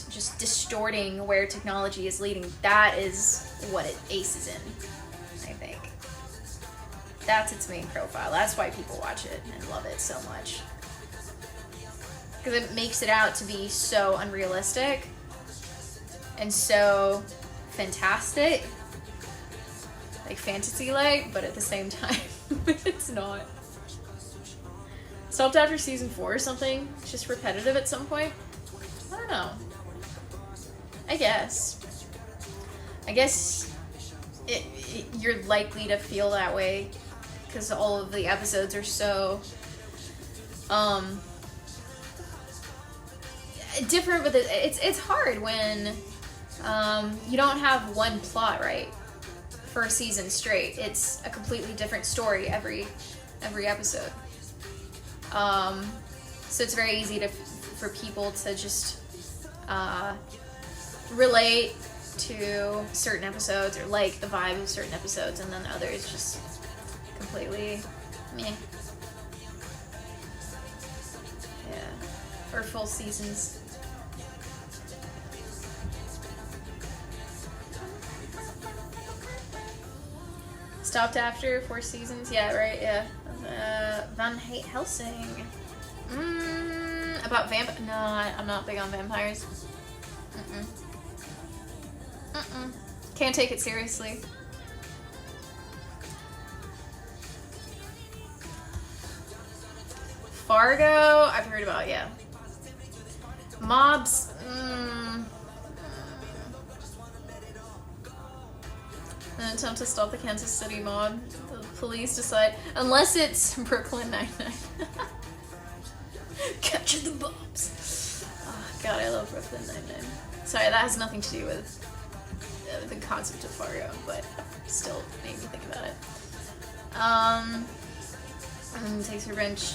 just distorting where technology is leading. That is what it aces in, I think. That's its main profile. That's why people watch it and love it so much. Because it makes it out to be so unrealistic and so fantastic, like fantasy-like, but at the same time, it's not. Stopped after season 4 or something. It's just repetitive at some point. I don't know. I guess you're likely to feel that way because all of the episodes are so different, but it's hard when you don't have one plot, right, for a season straight. It's a completely different story every episode. So it's very easy for people to just relate to certain episodes or like the vibe of certain episodes, and then others just completely meh. Yeah. Or full seasons. Stopped after 4 seasons? Yeah, right, yeah. Van Helsing. About no, I'm not big on vampires. Can't take it seriously. Fargo, I've heard about, yeah. Mobs, An attempt to stop the Kansas City mob. The police decide, unless it's Brooklyn Nine-Nine. Capture the bombs. Oh, God, I love Brooklyn Nine-Nine. Sorry, that has nothing to do with the concept of Fargo, but still made me think about it. Takes Revenge.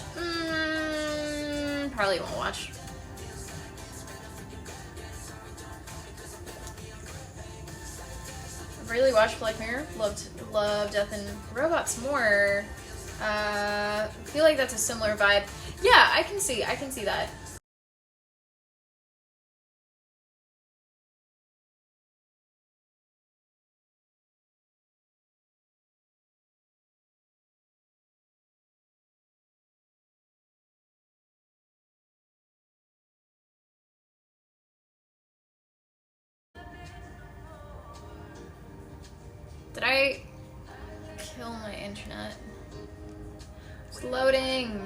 Probably won't watch. Really watched Black Mirror. Loved Death and Robots more. I feel like that's a similar vibe. Yeah, I can see that. Did I kill my internet? It's loading.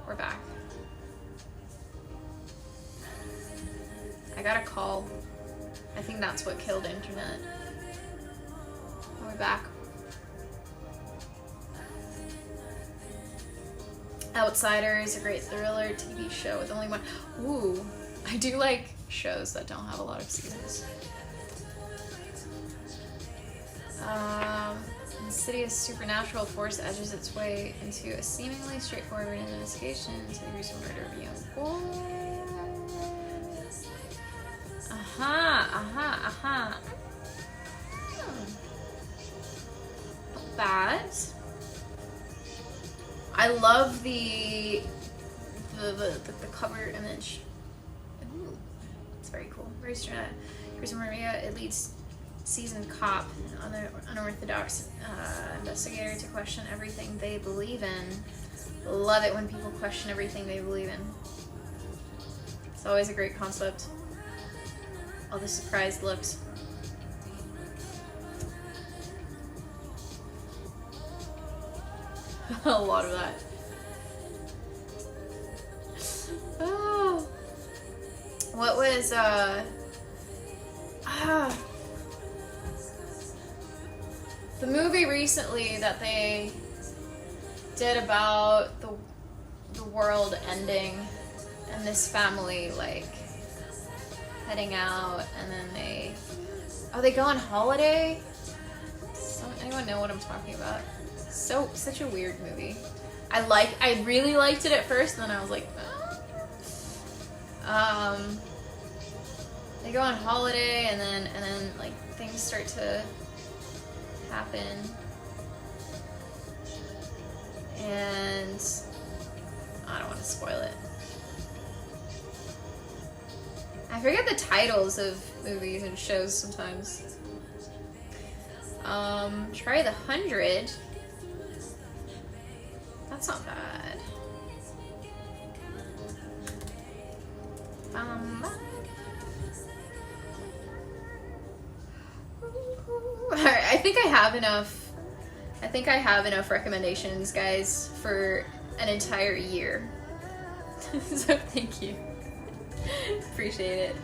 We're back. I got a call. I think that's what killed internet. We're back. Outsider is a great thriller TV show with only one. Ooh, I do like shows that don't have a lot of seasons. Insidious supernatural force edges its way into a seemingly straightforward investigation into the recent murder of a young boy. Not bad. I love the cover image. Ooh, it's very cool. Very straight. Chris Maria, it leads seasoned cop, unorthodox investigator to question everything they believe in. Love it when people question everything they believe in. It's always a great concept. All the surprised looks. A lot of that. Oh. What was, the movie recently that they did about the world ending and this family, like, heading out, and then they go on holiday? Anyone know what I'm talking about? Such a weird movie. I really liked it at first, and then I was like, they go on holiday, and then like things start to happen, and I don't want to spoil it. I forget the titles of movies and shows sometimes. Try the 100. That's not bad. I have enough. I think I have enough recommendations, guys, for an entire year. So thank you. Appreciate it.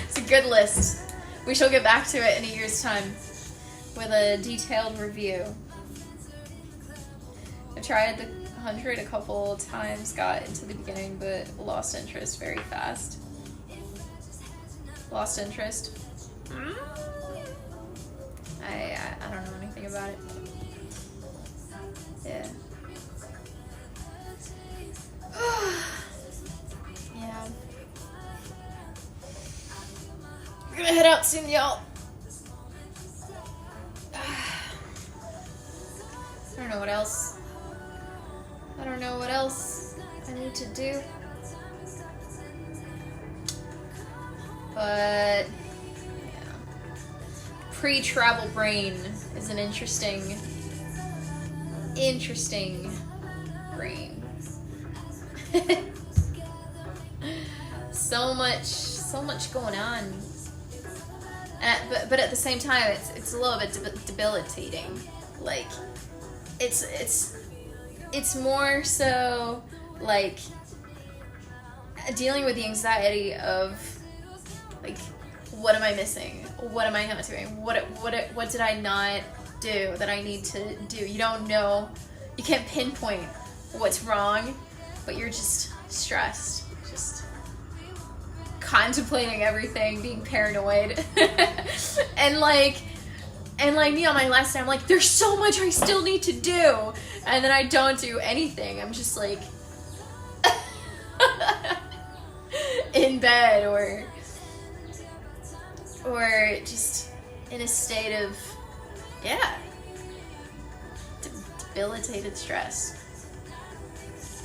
It's a good list. We shall get back to it in a year's time with a detailed review. I tried the 100 a couple times, got into the beginning, but lost interest very fast. Lost interest. I don't know anything about it. Yeah. Yeah. I'm gonna head out soon, y'all. I don't know what else. I don't know what else I need to do. But yeah. Pre-travel brain is an interesting brain. so much going on. But at the same time, it's a little bit debilitating. Like, it's more so like dealing with the anxiety of like, what am I missing? What am I not doing? What did I not do that I need to do? You don't know. You can't pinpoint what's wrong, but you're just stressed, just contemplating everything, being paranoid, and like me on my last day, I'm like, there's so much I still need to do, and then I don't do anything. I'm just like in bed or just in a state of debilitated stress.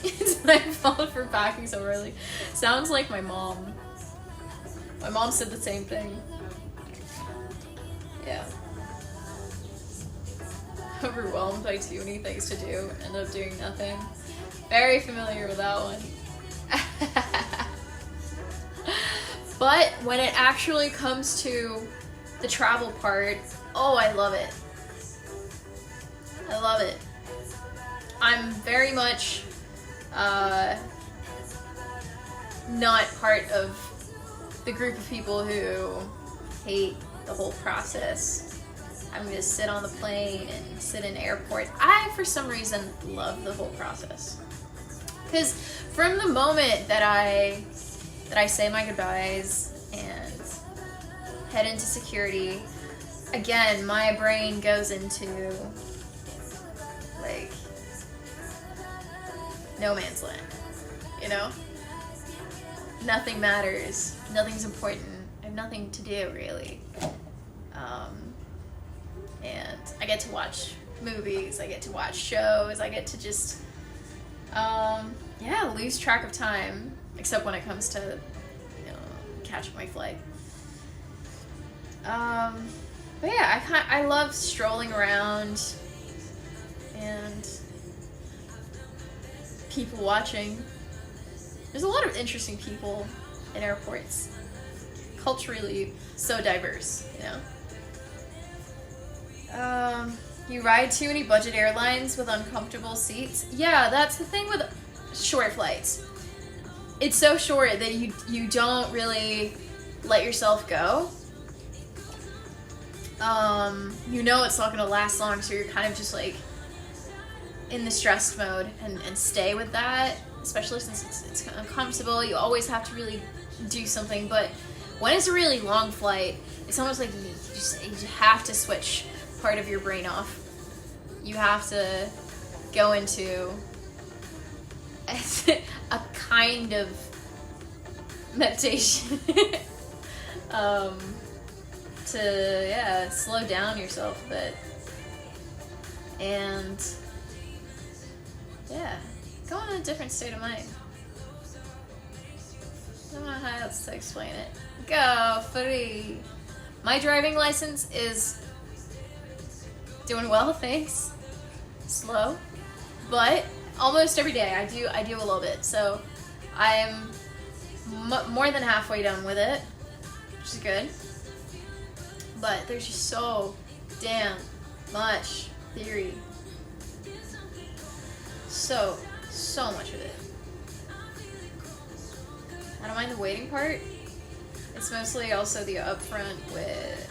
It's my fault for packing so early. Sounds like my mom. My mom said the same thing. Yeah. Overwhelmed by too many things to do, end up doing nothing. Very familiar with that one. But when it actually comes to the travel part, oh, I love it. I love it. I'm very much not part of the group of people who hate the whole process. I'm gonna sit on the plane and sit in airports. I, for some reason, love the whole process. Because from the moment that I say my goodbyes and head into security, again, my brain goes into like no man's land, you know? Nothing matters, nothing's important, I have nothing to do really. And I get to watch movies, I get to watch shows, I get to just lose track of time, except when it comes to catching my flight. But yeah, I love strolling around and people watching. There's a lot of interesting people in airports. Culturally so diverse, you know? You ride too many budget airlines with uncomfortable seats? Yeah, that's the thing with short flights. It's so short that you don't really let yourself go. You know it's not gonna last long, so you're kind of just like in the stressed mode and stay with that, especially since it's uncomfortable. You always have to really do something, but when it's a really long flight, it's almost like you have to switch part of your brain off. You have to go into a kind of meditation to slow down yourself a bit and go in a different state of mind. I don't know how else to explain it. Go free. My driving license is doing well, thanks. Slow, but almost every day I do a little bit. So I'm more than halfway done with it, which is good. But there's just so damn much theory. So much of it. I don't mind the waiting part. It's mostly also the upfront with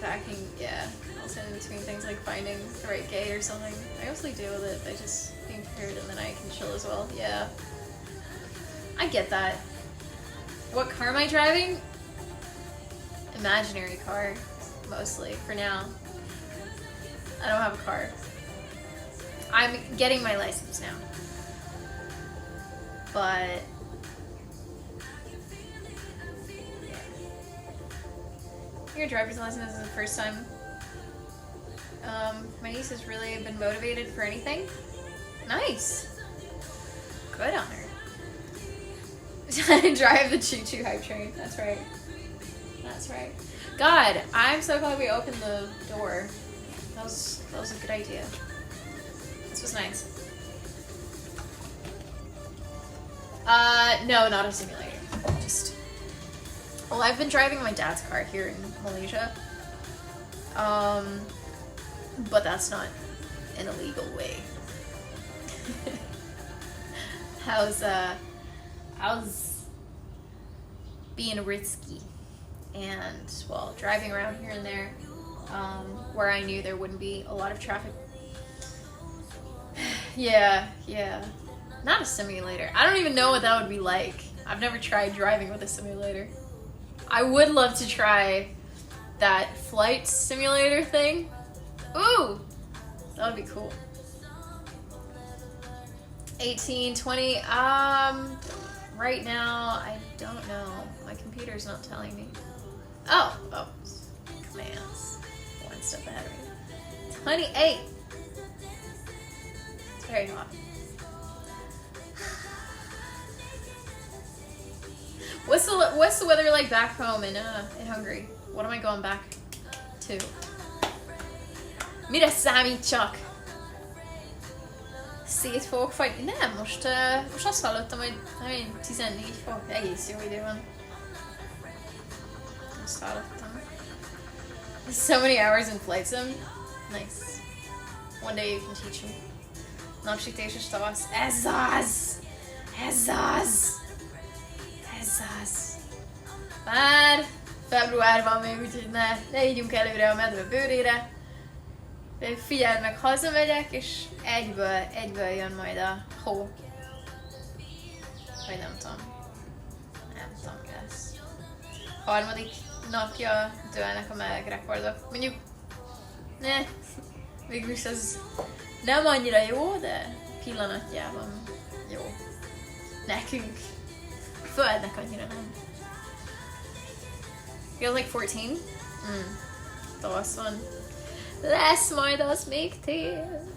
packing, yeah. Also in between things like finding the right gate or something. I mostly deal with it by just being prepared and then I can chill as well. Yeah. I get that. What car am I driving? Imaginary car, mostly, for now. I don't have a car. I'm getting my license now. But yeah. Your driver's license is the first time. My niece has really been motivated for anything. Nice. Good on her. Drive the choo-choo hype train. That's right. That's right. God, I'm so glad we opened the door. That was a good idea. This was nice. No, not a simulator. Just, well, I've been driving my dad's car here in Malaysia. But that's not an illegal way. How's being risky and, well, driving around here and there, where I knew there wouldn't be a lot of traffic. Yeah. Not a simulator. I don't even know what that would be like. I've never tried driving with a simulator. I would love to try that flight simulator thing. Ooh! That would be cool. 18, 20, right now, I don't know. My computer's not telling me. Oh, commands. One step ahead of me. 28! It's very hot. What's the weather like back home in Hungary? What am I going back to? Mire számítsak? Szét fogok fagyni? Nem, most azt hallottam, hogy 14 fok, egész jó idő van. Azt hallottam. So many hours in flight sim. Nice. One day you can teach me. Napsütéses tavasz. Ez az! Már február van még, úgyhogy ne ígyunk előre a medve bőrére. Figyeld meg, hazamegyek, és egyből jön majd a hó. Vagy nem tudom mi lesz. Harmadik napja dőlnek a meleg rekordok. Mondjuk, végülis ez nem annyira jó, de pillanatjában jó. Nekünk. Földnek annyira nem. Feels like 14? Tavasz van. Lesz majd az még tél.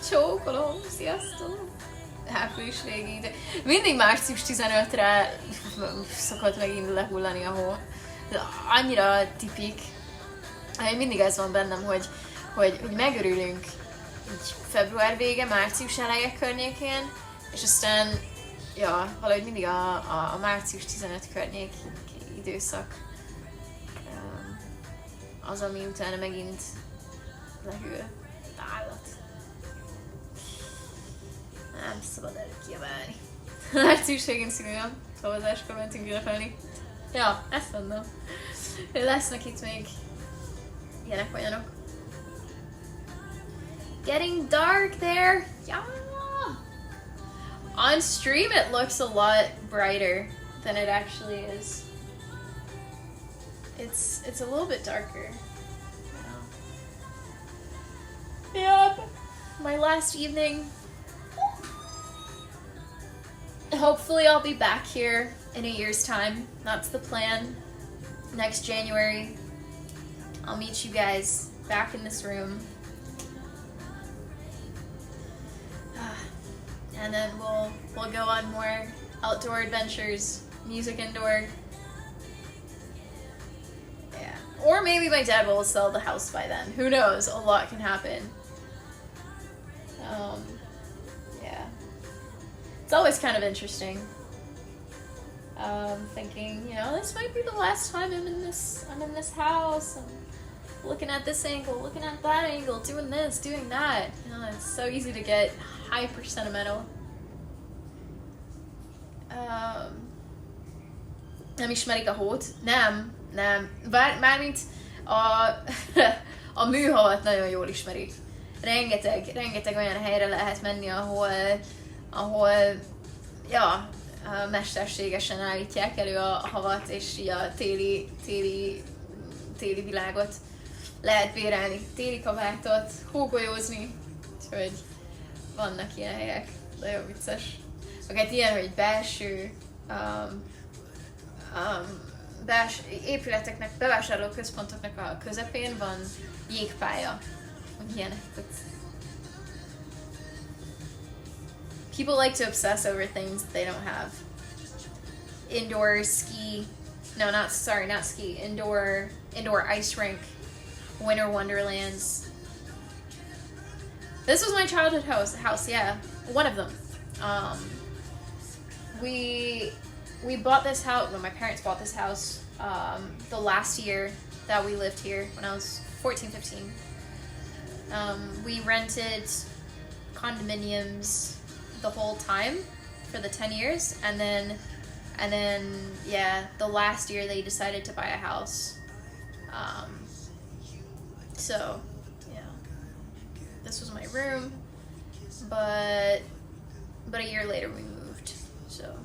Csókolom, sziasztok! Április végi idő. Mindig március 15-re szokott megint lehullani a hó. Annyira tipik. Mindig ez van bennem, hogy megörülünk így február vége, március eleje környékén, és aztán valahogy mindig a március 15 környék időszak az, ami utána megint lehűl. Állat. Nem szabad előkiemelni. Március végén színűen szavazáskor mentünk ünnepelni. Ja, ezt mondom. Lesznek itt még ilyenek olyanok. Getting dark there! Yeah! On stream it looks a lot brighter than it actually is. It's a little bit darker. Yep. My last evening. Hopefully I'll be back here in a year's time. That's the plan. Next January, I'll meet you guys back in this room. And then we'll go on more outdoor adventures, music indoor. Yeah. Or maybe my dad will sell the house by then. Who knows? A lot can happen. Yeah. It's always kind of interesting. Thinking, this might be the last time I'm in this house. And looking at this angle, looking at that angle, doing this, doing that. You know, it's so easy to get hyper sentimental. Nem ismerik a hót? Nem. Mármint a műhavat nagyon jól ismerik. Rengeteg olyan helyre lehet menni, ahol mesterségesen állítják elő a havat, és így a téli világot lehet bérelni. Téli kabátot, hógolyózni, úgyhogy vannak ilyen helyek, nagyon vicces. Akár ilyen, hogy belső épületeknek, bevásárlóközpontoknak a közepén van jégpálya. Ilyenek. People like to obsess over things they don't have. Indoor ski, not ski. Indoor ice rink, winter wonderlands. This was my childhood house, yeah, one of them. We bought this house. Well, my parents bought this house the last year that we lived here when I was 14, 15. We rented condominiums the whole time for the 10 years, and then the last year they decided to buy a house. So yeah, this was my room, but a year later we moved. So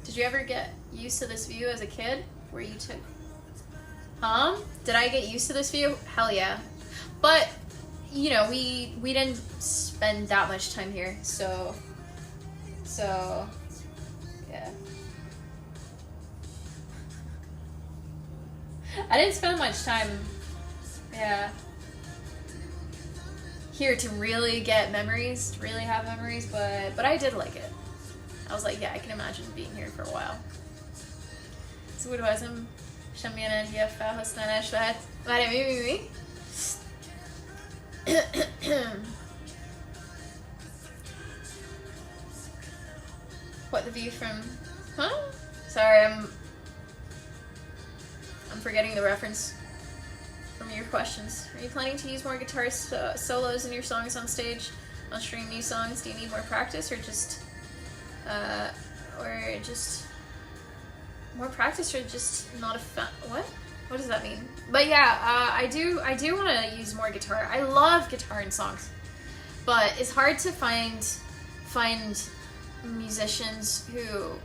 did you ever get used to this view as a kid? Where you took did I get used to this view? Hell yeah. But you know, we didn't spend that much time here, so yeah. I didn't spend much time, here to really get memories, to really have memories, but I did like it. I was like, yeah, I can imagine being here for a while. So úgy voltam, semmi energia felhasználás lehet. Várj, mi? What, the view from... Sorry, I'm forgetting the reference from your questions. Are you planning to use more guitar solos in your songs on stage? On streaming new songs, do you need more practice, or just more practice, or just not a fan? What does that mean? But yeah, I do want to use more guitar. I love guitar in songs, but it's hard to find musicians who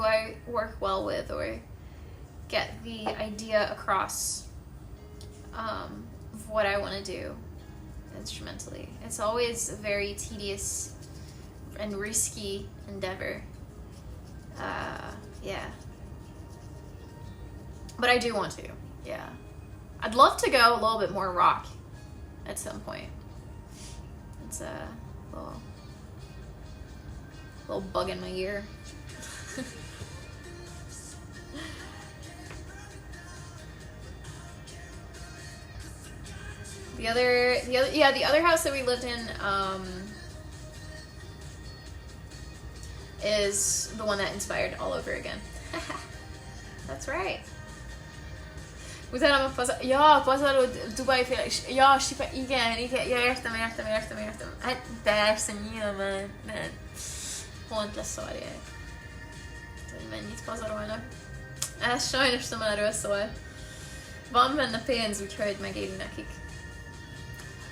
I work well with or get the idea across of what I want to do instrumentally. It's always a very tedious and risky endeavor. But I do want to, yeah. I'd love to go a little bit more rock at some point. It's a little bug in my ear. The other house that we lived in is the one that inspired All Over Again. That's right. Utána pazarló Dubai fél, igen, értem. Hát persze, nyilván, nem. Pont leszarják. Hogy mennyit pazarolnak. Ez sajnos nem erről szól. Van benne pénz, úgyhogy megéri nekik.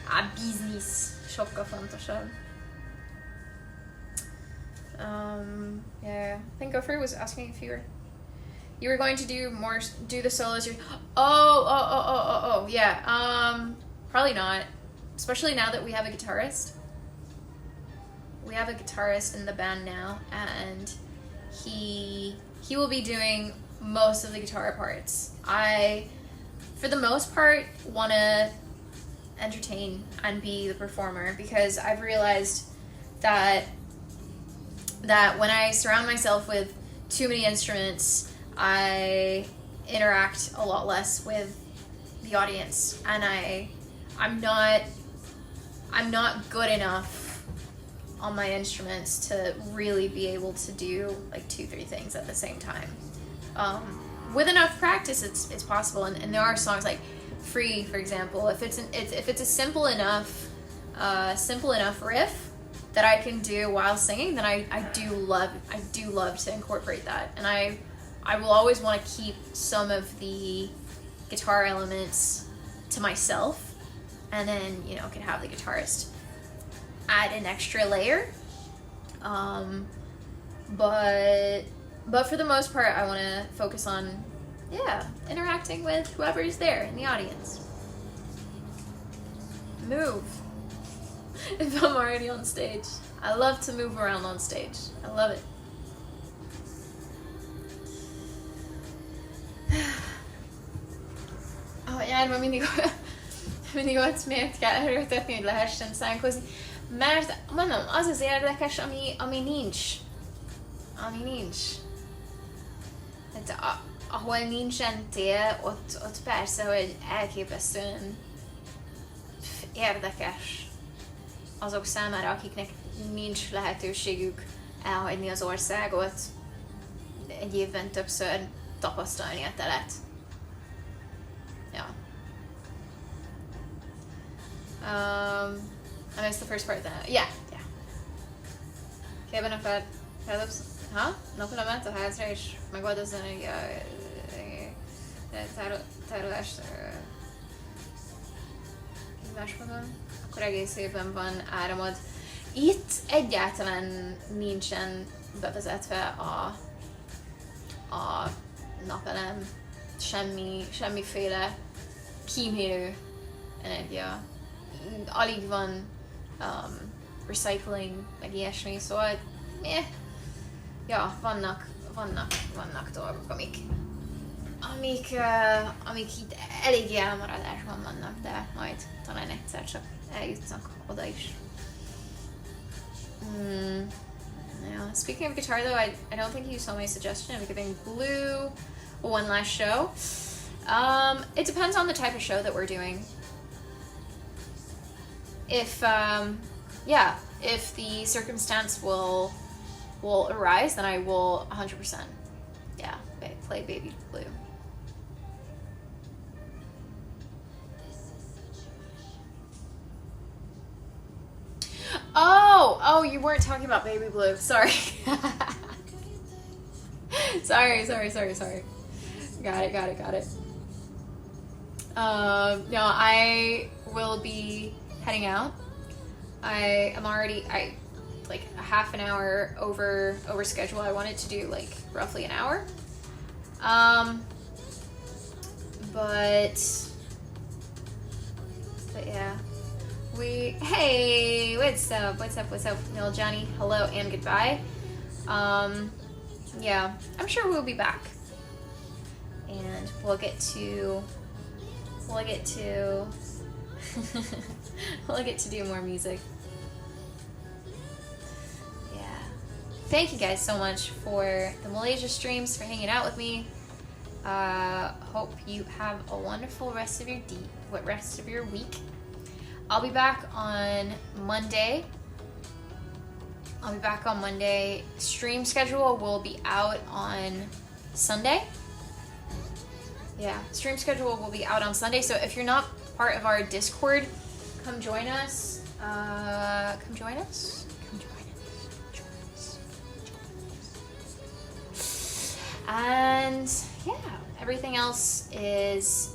A biznisz sokkal fontosabb. I think Gopher was asking if you were going to do the solos. Yeah. Probably not. Especially now that we have a guitarist. We have a guitarist in the band now, and he will be doing most of the guitar parts. I, for the most part, want to entertain and be the performer, because I've realized that when I surround myself with too many instruments, I interact a lot less with the audience, and I'm not good enough on my instruments to really be able to do like 2-3 things at the same time. with enough practice, it's possible. And there are songs like "Free," for example. If it's a simple enough riff that I can do while singing, then I do love to incorporate that. And I will always want to keep some of the guitar elements to myself, and then can have the guitarist add an extra layer. But for the most part, I want to focus on interacting with whoever's there in the audience. Move. If I'm already on stage, I love to move around on stage. I love it. Ja, mindig ott miért kell erőltetni, hogy lehessen szánkozni. Mert mondom, az az érdekes, ami nincs. Ami nincs. Hát ahol nincsen tél, ott persze, hogy elképesztően érdekes azok számára, akiknek nincs lehetőségük elhagyni az országot, egy évben többször tapasztalni a telet. Yeah. I missed the first part then. Yeah. Kevin Phillips, napelemet a házra, és megoldozni a tárolást másodon, akkor egész évben van áramod. Itt egyáltalán nincsen bevezetve a napelem, semmiféle kímélő energia. Alig van recycling, meg ilyesmi, szóval vannak dolgok, amik itt eléggé elmaradásban vannak, de majd talán egyszer csak eljutnak oda is. Yeah. Speaking of guitar though, I don't think you saw my suggestion of giving Blue one last show. It depends on the type of show that we're doing. If the circumstance will arise, then I will 100% play Baby Blue. Oh, you weren't talking about Baby Blue. Sorry. Sorry. Got it. No, I will be heading out. I am already like a half an hour over schedule. I wanted to do like roughly an hour. But yeah. Hey, what's up, Neil Johnny, hello and goodbye. Yeah, I'm sure we'll be back. And we'll get to do more music. Yeah. Thank you guys so much for the Malaysia streams, for hanging out with me. Hope you have a wonderful rest of your week. I'll be back on Monday. Stream schedule will be out on Sunday. Yeah, stream schedule will be out on Sunday. So if you're not part of our Discord, come join us. And yeah, everything else is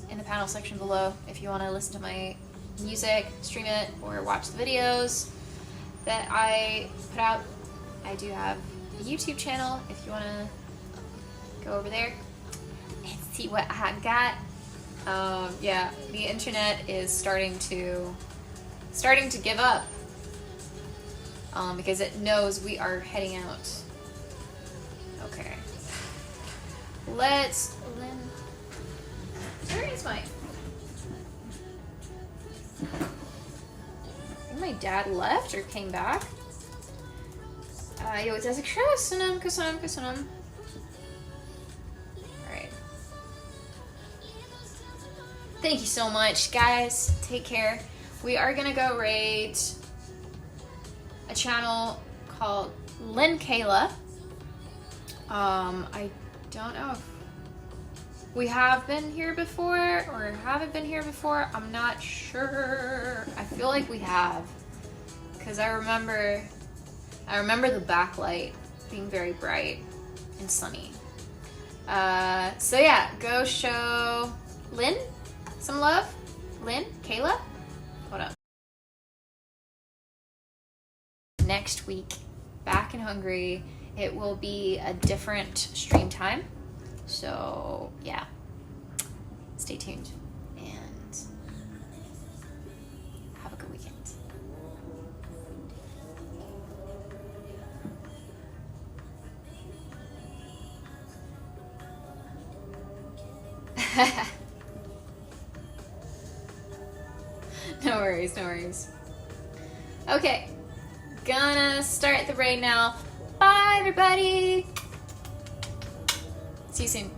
in the panel section below if you want to listen to my music, stream it, or watch the videos that I put out. I do have a YouTube channel if you want to go over there and see what I got. Yeah, the internet is starting to give up because it knows we are heading out. Okay, where is my... I think my dad left or came back. Jó, ezek köszönöm. Alright. Thank you so much, guys. Take care. We are gonna go raid a channel called Lynn Kayla. I don't know if we have been here before or haven't been here before. I'm not sure. I feel like we have, because I remember the backlight being very bright and sunny. So yeah, go show Lynn some love. Lynn, Kayla, what up? Next week, back in Hungary, it will be a different stream time. So yeah, stay tuned and have a good weekend. No worries, no worries. Okay, gonna start the raid now. Bye, everybody. See you soon.